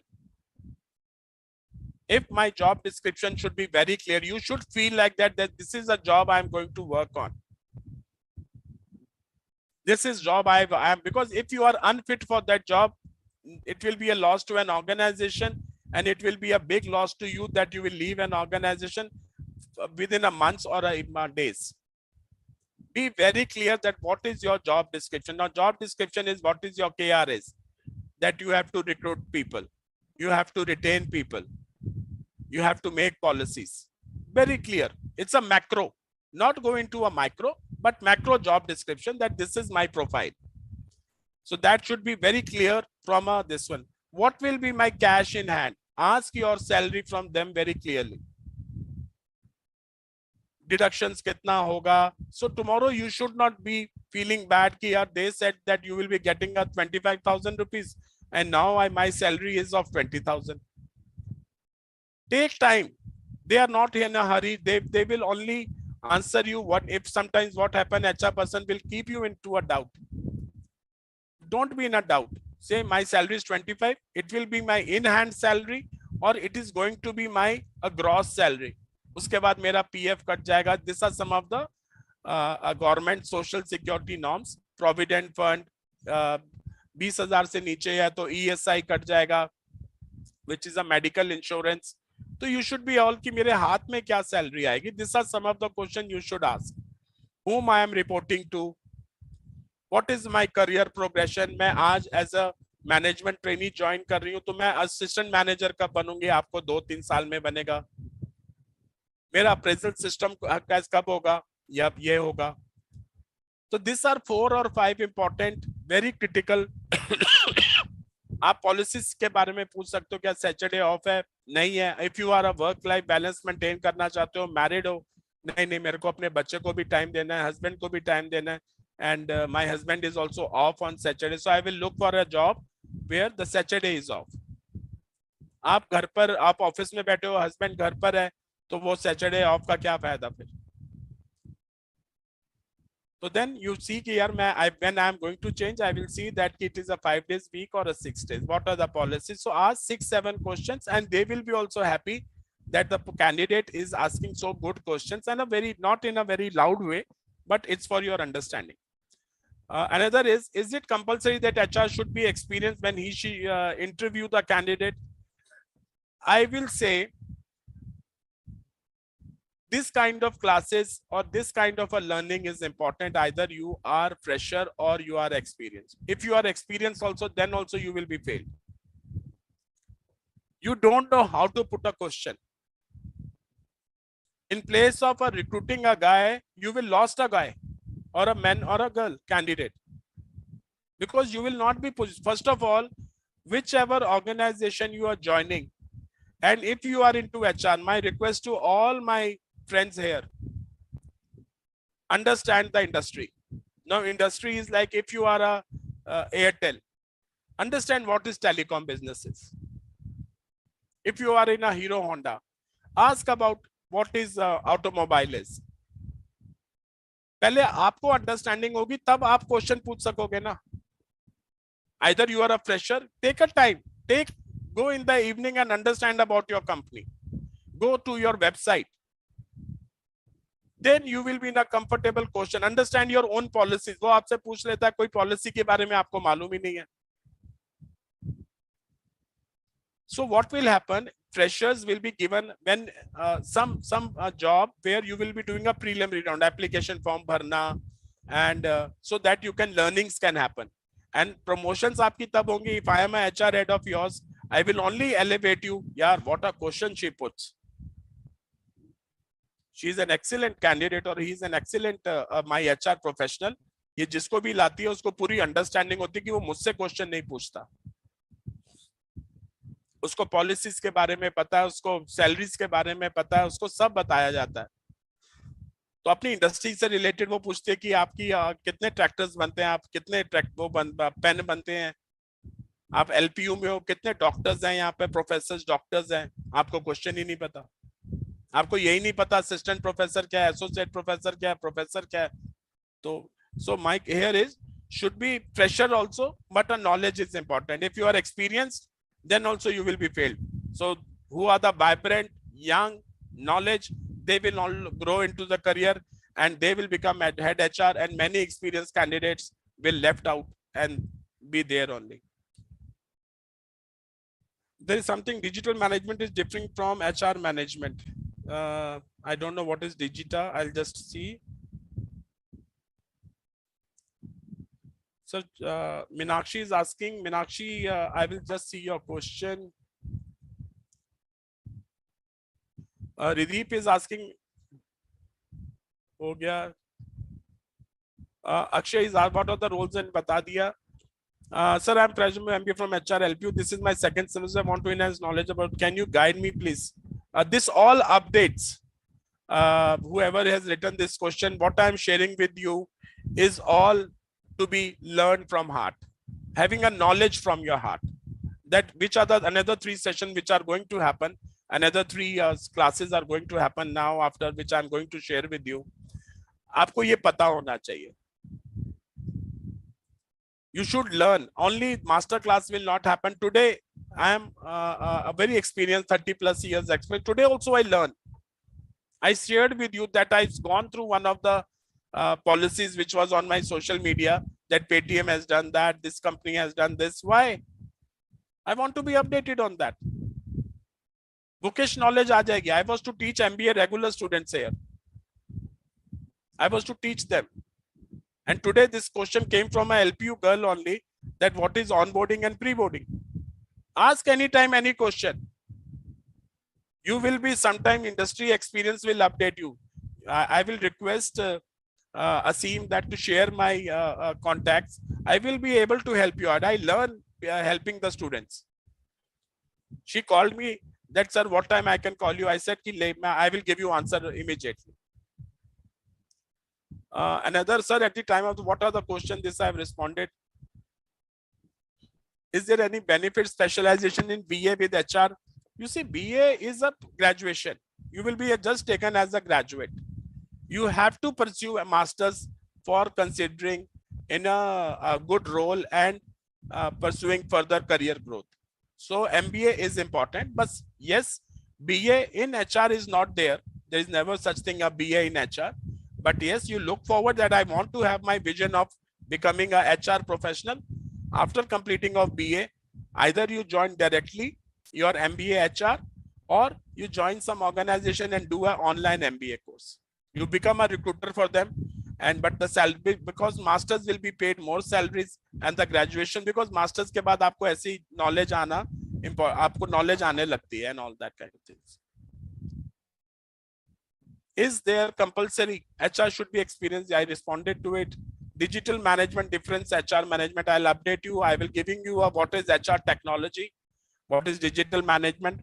If my job description should be very clear, you should feel like that this is a job I'm going to work on. This is job I am, because if you are unfit for that job, it will be a loss to an organization, and it will be a big loss to you that you will leave an organization within a month or a days. Be very clear that what is your job description. Now, job description is what is your KRS, that you have to recruit people, you have to retain people, you have to make policies. Very clear. It's a macro, not go into a micro, but macro job description, that this is my profile. So that should be very clear from this one. What will be my cash in hand? Ask your salary from them very clearly. Deductions kitna hoga? So tomorrow you should not be feeling bad ki yaar, they said that you will be getting a 25,000 rupees and now my salary is of 20,000. Take time. They are not in a hurry. They will only answer you what if sometimes what happen, HR person will keep you into a doubt. Don't be in a doubt. Say my salary is 25. It will be my in-hand salary or it is going to be my gross salary. उसके बाद मेरा PF cut जाएगा. These are some of the government social security norms. Provident fund 20,000 से नीचे है तो ESI cut जाएगा, which is a medical insurance. So you should be all कि मेरे हाथ में क्या salary आएगी. These are some of the questions you should ask. Whom I am reporting to? What is my career progression? मैं आज as a management trainee join कर रही हूँ तो मैं assistant manager कब बनूंगी? आपको 2-3 साल में बनेगा. मेरा appraisal system कब होगा? या ये होगा. So these are 4 or 5 important, very critical. आप पॉलिसीज के बारे में पूछ सकते हो, क्या सैटरडे ऑफ है? नहीं है. If you are a work life balance maintain करना चाहते हो, मैरिड हो, नहीं मेरे को अपने बच्चे को भी टाइम देना है, हस्बैंड को भी टाइम देना है, and my husband is also off on Saturday, so I will look for a job where the Saturday is off. आप घर पर, आप ऑफिस में बैठे हो, हस्बैंड घर पर है, तो वो सैटरडे ऑफ का क्या फायदा फिर? So then you see here, when I am going to change, I will see that it is a 5 days week or a 6 days. What are the policies? So ask 6-7 questions, and they will be also happy that the candidate is asking so good questions, and not in a very loud way, but it's for your understanding. Another is it compulsory that HR should be experienced when she interview the candidate? I will say, this kind of classes or this kind of a learning is important. Either you are fresher or you are experienced. If you are experienced also, then also you will be failed. You don't know how to put a question. In place of recruiting a guy, you will lost a guy or a man or a girl candidate. Because you will not be pushed. First of all, whichever organization you are joining, and if you are into HR, my request to all my friends here, understand the industry. Now, industry is like if you are a Airtel, understand what is telecom businesses. If you are in a Hero Honda, ask about what is automobile is. पहले आपको understanding होगी तब आप question पूछ सकोगे ना. Either you are a fresher, take a time, go in the evening and understand about your company. Go to your website. Then you will be in a comfortable question. Understand your own policies. वो आपसे पूछ लेता है कोई policy के बारे में आपको मालूम ही नहीं है. So what will happen? Freshers will be given when some job where you will be doing a preliminary round, application form bharna, and so that you can learnings can happen. And promotions aapki tab hongi. If I am a HR head of yours, I will only elevate you. Yeah, what a question she puts. She is an excellent candidate or he is an excellent my HR professional. ये जिसको भी लाती है उसको पूरी understanding होती है कि वो मुझसे क्वेश्चन नहीं पूछता. उसको पॉलिसीज के बारे में पता है, उसको सैलरीज के बारे में पता है, उसको सब बताया जाता है. तो अपनी इंडस्ट्री से रिलेटेड वो पूछते हैं कि आपकी कितने ट्रैक्टर्स बनते हैं, आप कितने पेन बनते हैं, आप एलपीयू में हो, कितने डॉक्टर्स हैं यहाँ पे, प्रोफेसर डॉक्टर्स हैं. आपको क्वेश्चन ही नहीं पता. आपको यही नहीं पता असिस्टेंट प्रोफेसर क्या है, एसोसिएट प्रोफेसर क्या है, प्रोफेसर क्या है. तो so my here is should be fresher also, but a knowledge is important. If you are experienced, then also you will be failed. So who are the vibrant, young, knowledge, they will all grow into the career and they will become head HR, and many experienced candidates will left out and be there only. There is something digital management is different from HR management. I don't know what is digita. I'll just see. So Minakshi is asking, Minakshi, I will just see your question. Rideep is asking, हो गया. Akshay is asked, what are the roles and bata diya. Sir, I'm Prajam MBA from HR LPU. This is my second semester. I want to enhance knowledge about, can you guide me please? This all updates, whoever has written this question, what I'm sharing with you is all to be learned from heart, having a knowledge from your heart. That which are the another 3 sessions which are going to happen, another 3 classes are going to happen now, after which I'm going to share with you. आपको ये पता होना चाहिए. You should learn. Only master class will not happen. Today, I am a very experienced 30+ years expert. Today also I learn. I shared with you that I've gone through one of the policies which was on my social media, that Paytm has done that, this company has done this. Why? I want to be updated on that. Bookish knowledge aa jayegi. I was to teach MBA regular students here. I was to teach them. And today this question came from a LPU girl only, that what is onboarding and pre-boarding. Ask anytime any question. You will be sometime industry experience will update you. I will request Asim that to share my contacts. I will be able to help you out. I learn helping the students. She called me that, sir, what time I can call you? I said, I will give you answer immediately. Another, sir, at the time of what are the questions, this I have responded. Is there any benefit specialization in BA with HR? You see, BA is a graduation. You will be just taken as a graduate. You have to pursue a master's for considering in a good role and pursuing further career growth. So MBA is important, but yes, BA in HR is not there. There is never such thing a BA in HR. But yes, you look forward that I want to have my vision of becoming a HR professional. After completing of BA, either you join directly your MBA HR, or you join some organization and do an online MBA course. You become a recruiter for them, and but the salary, because masters will be paid more salaries, and the graduation, because masters के बाद आपको ऐसी knowledge आना, आपको knowledge आने लगती है and all that kind of things. Is there compulsory HR should be experienced? I responded to it. digital management difference, HR management. I'll update you. I will giving you what is HR technology, what is digital management.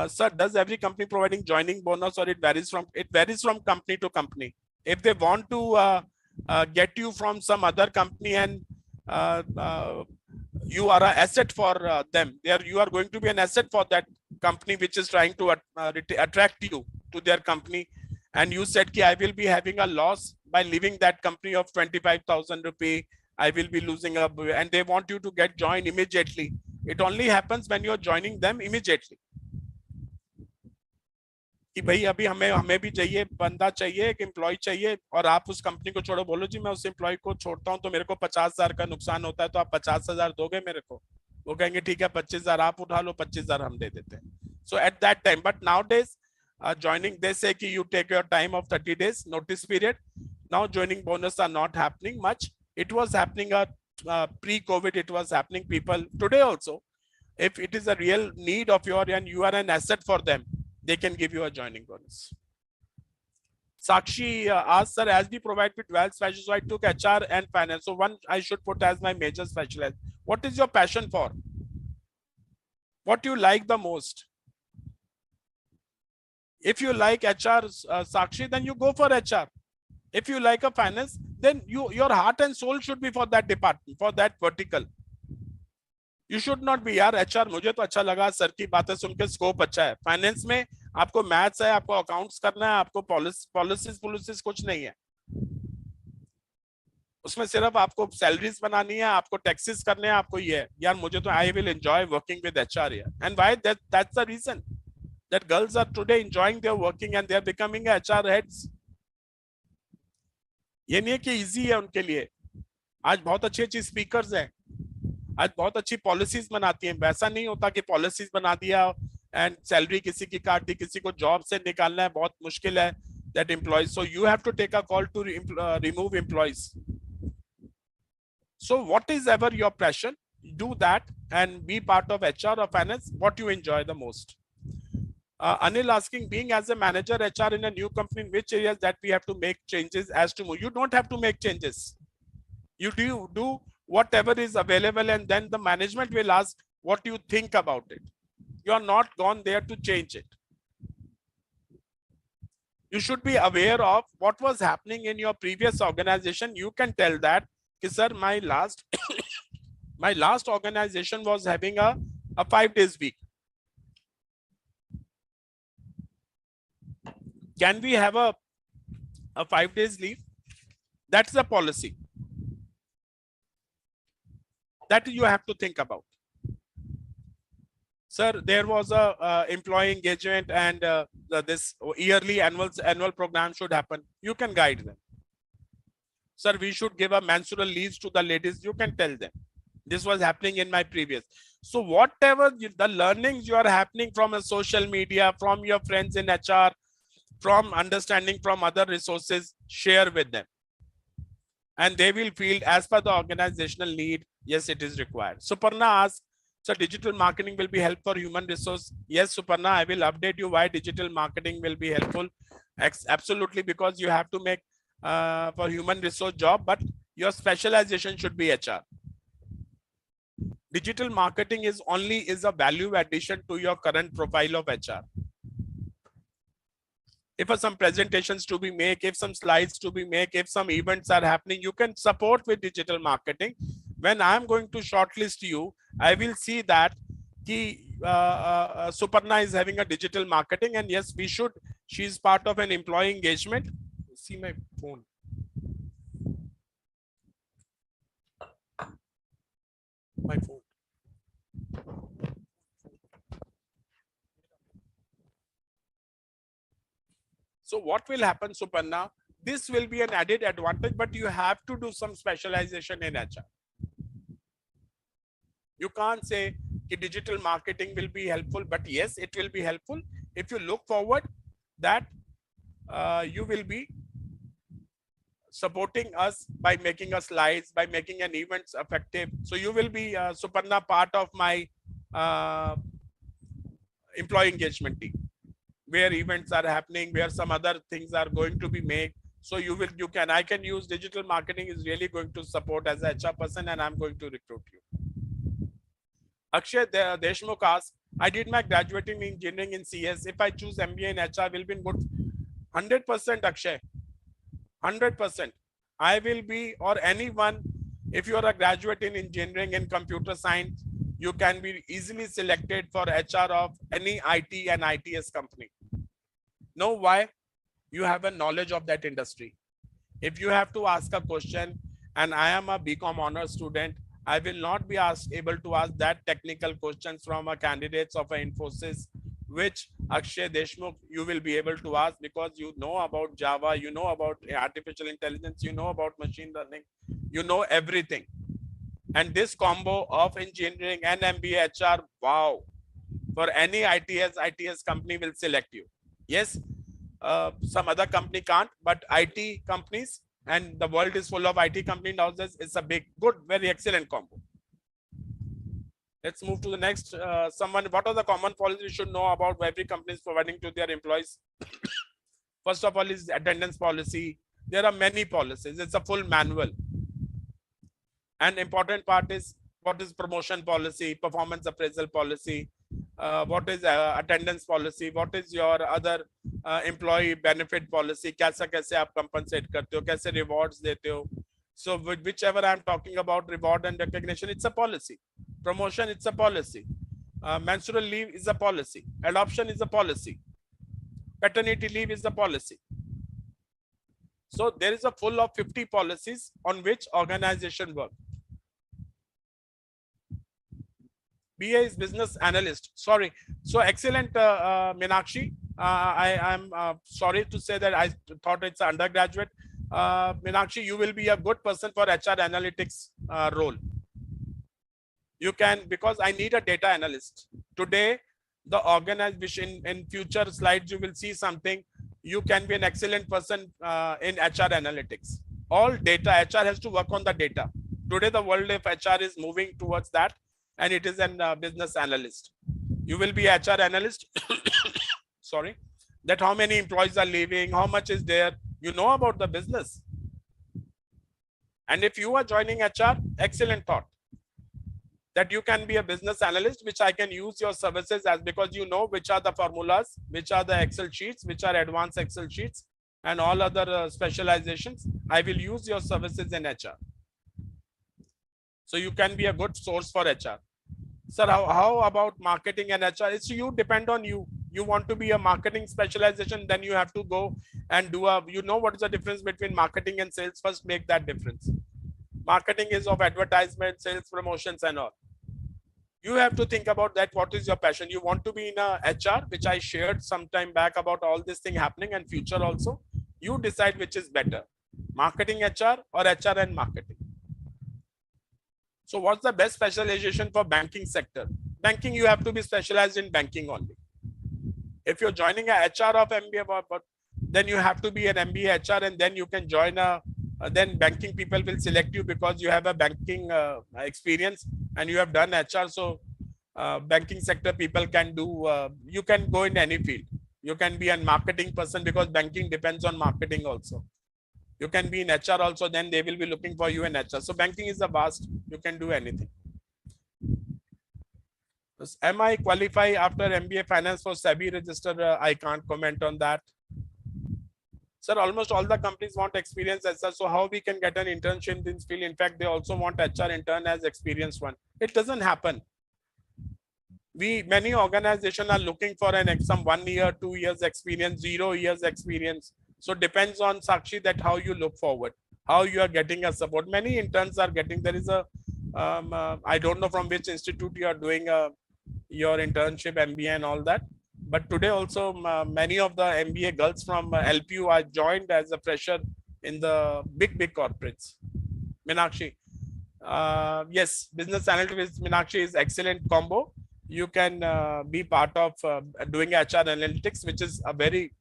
Sir, does every company providing joining bonus, or it varies from company to company? If they want to get you from some other company and you are an asset for them, you are going to be an asset for that company which is trying to attract you to their company, and you said ki I will be having a loss by leaving that company of 25,000 rupee, I will be losing a, and they want you to get joined immediately. It only happens when you're joining them immediately. कि भाई अभी हमें भी चाहिए, बंदा चाहिए, एक employ चाहिए, और आप उस कंपनी को छोड़ो, बोलो जी मैं उस एम्प्लॉय को छोड़ता हूं तो मेरे को 50,000 का नुकसान होता है, तो आप 50,000 दोगे मेरे को? वो कहेंगे ठीक है 25,000 आप उठा लो, 25,000 हम दे देते हैं. So at that time, but nowadays joining, they say कि you take your time of 30 days notice period. Now joining bonus are not happening much. It was happening pre-COVID. It was happening people today also. If it is a real need of your and you are an asset for them, they can give you a joining bonus. Sakshi asked, sir, as we provide with 12 specials, so I took HR and finance. So one I should put as my major specialist. What is your passion for? What do you like the most? If you like HR, Sakshi, then you go for HR. If you like a finance, then your heart and soul should be for that department, for that vertical. You should not be, यार HR मुझे तो अच्छा लगा, sir की बातें सुन के scope अच्छा है. फाइनेंस में आपको मैथ्स है, आपको अकाउंट्स करना है, आपको पॉलिसीज कुछ नहीं है. उसमें सिर्फ आपको सैलरीज बनानी है, आपको टैक्सेस करने हैं, आपको ये है. यार मुझे तो I will enjoy working with HR here. And why that's the reason that girls are today enjoying their working and they are becoming HR heads. ये नहीं है कि इजी है उनके लिए. आज बहुत अच्छी स्पीकर्स हैं, आज बहुत अच्छी पॉलिसीज बनाती हैं. वैसा नहीं होता कि पॉलिसीज बना दिया एंड सैलरी किसी की काट दी, किसी को जॉब से निकालना है बहुत मुश्किल है. That employees, so you have to take a call to remove employees. So what is ever your passion, do that and be part of HR or finance. What you enjoy the most? Anil asking, being as a manager HR in a new company, in which areas that we have to make changes as to move? You don't have to make changes. You do whatever is available, and then the management will ask what you think about it. You are not gone there to change it. You should be aware of what was happening in your previous organization. You can tell that, sir, my last my last organization was having a 5 days week. Can we have a 5 days leave? That's the policy that you have to think about. Sir, there was a employee engagement and this yearly annual program should happen. You can guide them. Sir, we should give a menstrual leave to the ladies. You can tell them. This was happening in my previous. So whatever the learnings you are happening from a social media, from your friends in HR, from understanding from other resources, share with them. And they will feel as per the organizational need, yes, it is required. Suparna asks, so digital marketing will be helpful for human resource. Yes, Suparna, I will update you why digital marketing will be helpful. Absolutely, because you have to make for human resource job, but your specialization should be HR. Digital marketing is a value addition to your current profile of HR. If some presentations to be made, if some slides to be made, if some events are happening, you can support with digital marketing. When I am going to shortlist you, I will see that Suparna is having a digital marketing, and yes, we should. She is part of an employee engagement. See my phone. My phone. So what will happen, Suparna? This will be an added advantage, but you have to do some specialization in HR. You can't say that digital marketing will be helpful, but yes, it will be helpful if you look forward that you will be supporting us by making a slides, by making an events effective. So you will be, Suparna, part of my employee engagement team, where events are happening, where some other things are going to be made. So I can use digital marketing is really going to support as a HR person, and I'm going to recruit you. Akshay Deshmukh asked, I did my graduating in engineering in CS. If I choose MBA in HR, will be in good. 100% Akshay. 100%. I will be, or anyone, if you are a graduate in engineering and computer science, you can be easily selected for HR of any IT and ITS company. Know why? You have a knowledge of that industry. If you have to ask a question, and I am a BCom honor student, I will not be able to ask that technical questions from a candidates of a Infosys, which Akshay Deshmukh you will be able to ask, because you know about Java, you know about artificial intelligence, you know about machine learning, you know everything. And this combo of engineering and MBA HR, wow, for any ITS company will select you. Yes, some other company can't, but IT companies, and the world is full of IT company nowadays, it's a big, good, very excellent combo. Let's move to the next. What are the common policies you should know about every company is providing to their employees? First of all is attendance policy. There are many policies. It's a full manual. And important part is what is promotion policy, performance appraisal policy, what is attendance policy, what is your other employee benefit policy, कैसा कैसे आप compensate करते हो, कैसे rewards देते हो. So whichever I'm talking about, reward and recognition, it's a policy. Promotion, it's a policy. Menstrual leave is a policy. Adoption is a policy. Paternity leave is a policy. So there is a full of 50 policies on which organization work. BA is business analyst. Sorry. So excellent, Meenakshi. I am sorry to say that I thought it's undergraduate. Meenakshi, you will be a good person for HR analytics role. You can, because I need a data analyst. Today, the organization, in future slides, you will see something. You can be an excellent person in HR analytics. All data, HR has to work on the data. Today, the world of HR is moving towards that, and it is a business analyst. You will be HR analyst. Sorry, that how many employees are leaving, how much is there. You know about the business. And if you are joining HR, excellent thought. That you can be a business analyst, which I can use your services as, because you know which are the formulas, which are the Excel sheets, which are advanced Excel sheets, and all other specializations. I will use your services in HR. So you can be a good source for HR. Sir, how about marketing and HR? It's you, depend on you. You want to be a marketing specialization, then you have to go and do you know what is the difference between marketing and sales? First, make that difference. Marketing is of advertisement, sales, promotions, and all. You have to think about that. What is your passion? You want to be in a HR, which I shared some time back about all this thing happening, and future also. You decide which is better, marketing HR or HR and marketing. So what's the best specialization for banking sector? Banking, you have to be specialized in banking only. If you're joining a HR of MBA, then you have to be an MBA HR, and then you can join then banking people will select you because you have a banking experience and you have done HR. So banking sector people can do, you can go in any field. You can be a marketing person because banking depends on marketing also. You can be in HR also, then they will be looking for you in HR. So banking is a vast, you can do anything. Am I qualify after MBA finance for SEBI register? I can't comment on that. Sir, almost all the companies want experience as such. So how we can get an internship in this field? In fact, they also want HR intern as experienced one. It doesn't happen. Many organizations are looking for some 1 year, 2 years experience, 0 years experience. So depends on Sakshi that how you look forward, how you are getting a support. Many interns are getting, there is a, I don't know from which institute you are doing your internship, MBA and all that. But today also many of the MBA girls from LPU are joined as a fresher in the big corporates. Meenakshi, yes, business analyst with Meenakshi is excellent combo. You can be part of doing HR analytics, which is a very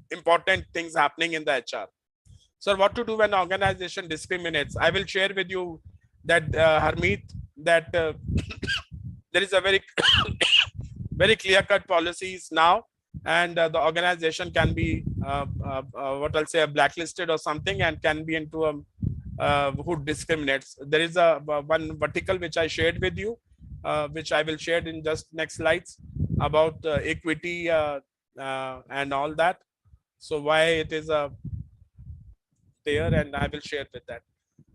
important things happening in the HR. So what to do when organization discriminates? I will share with you that Harmeet, that there is a very very clear-cut policies now, and the organization can be what I'll say, a blacklisted or something, and can be into a who discriminates. There is a one vertical which I shared with you, which I will share in just next slides about equity and all that. So why it is there, and I will share with that.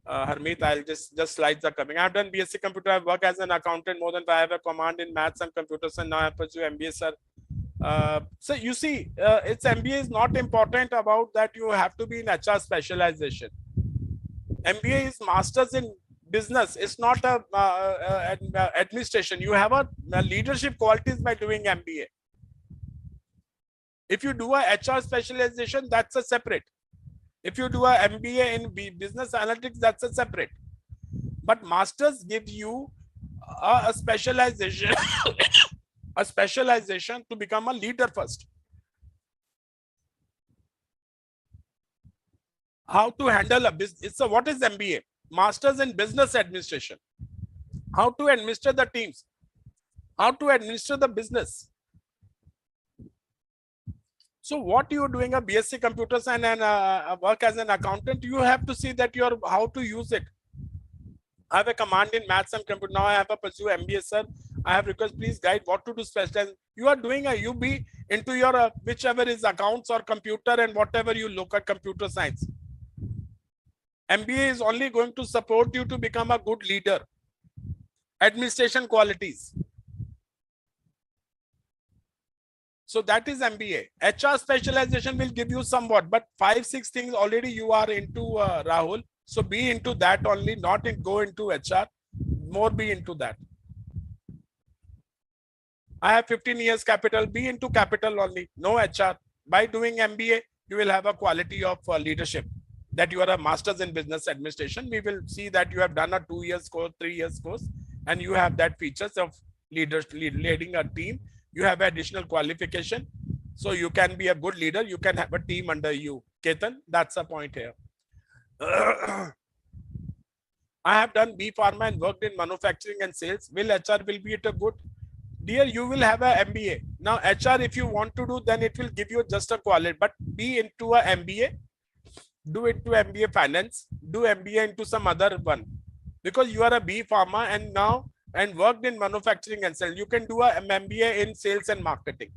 Harmeet, I'll just slides are coming. I've done BSc Computer. I work as an accountant more than I have a command in maths and computers, and now I pursue MBA, sir. So you see, it's MBA is not important about that you have to be in HR specialization. MBA is masters in business. It's not a administration. You have a leadership qualities by doing MBA. If you do a HR specialization, that's a separate. If you do a MBA in business analytics, that's a separate. But masters give you a specialization, a specialization to become a leader first. How to handle a business. So what is MBA? Masters in Business Administration. How to administer the teams. How to administer the business. So what you're doing a BSc Computers and work as an accountant, you have to see that you're how to use it. I have a command in maths and computer. Now I have a pursue MBA, sir. I have request, please guide what to do specialize. You are doing a UB into your whichever is accounts or computer and whatever you look at computer science. MBA is only going to support you to become a good leader. Administration qualities. So that is MBA. HR specialization will give you somewhat, but 5-6 things already you are into, Rahul. So be into that only, not go into HR, more be into that. I have 15 years capital, be into capital only, no HR. By doing MBA, you will have a quality of leadership, that you are a master's in business administration. We will see that you have done a 2 years course, 3 years course, and you have that features of leading a team. You have additional qualification. So you can be a good leader. You can have a team under you. Ketan, that's the point here. I have done B Pharma and worked in manufacturing and sales. Will HR will be it a good? Dear, you will have a MBA. Now HR, if you want to do, then it will give you just a quality, but be into a MBA, do it to MBA finance, do MBA into some other one, because you are a B Pharma and now and worked in manufacturing and sales. You can do a MBA in sales and marketing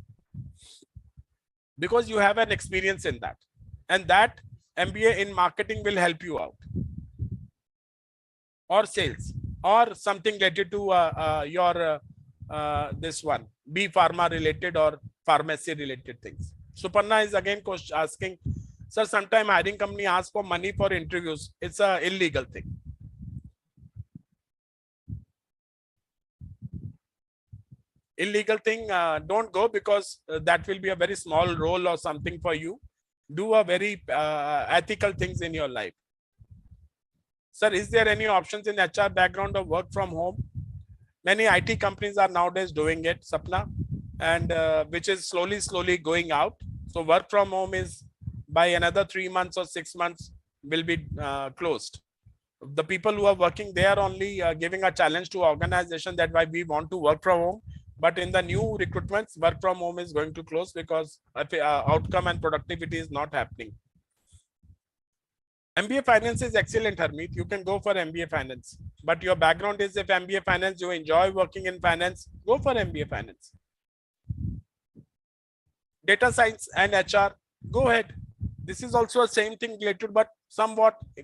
because you have an experience in that, and that MBA in marketing will help you out, or sales, or something related to your this one, B Pharma related or pharmacy related things. Suparna is again asking, sir, sometime hiring company asks for money for interviews. It's a illegal thing. Illegal thing, don't go, because that will be a very small role or something for you. Do a very ethical things in your life. Sir, is there any options in HR background of work from home? Many IT companies are nowadays doing it, Sapna, and which is slowly going out. So work from home is by another 3 months or 6 months will be closed. The people who are working, they are only giving a challenge to organization that why we want to work from home. But in the new recruitments, work from home is going to close because outcome and productivity is not happening. MBA finance is excellent, Harmeet. You can go for MBA finance. But your background is, if MBA finance, you enjoy working in finance, go for MBA finance. Data science and HR, go ahead. This is also a same thing related, but somewhat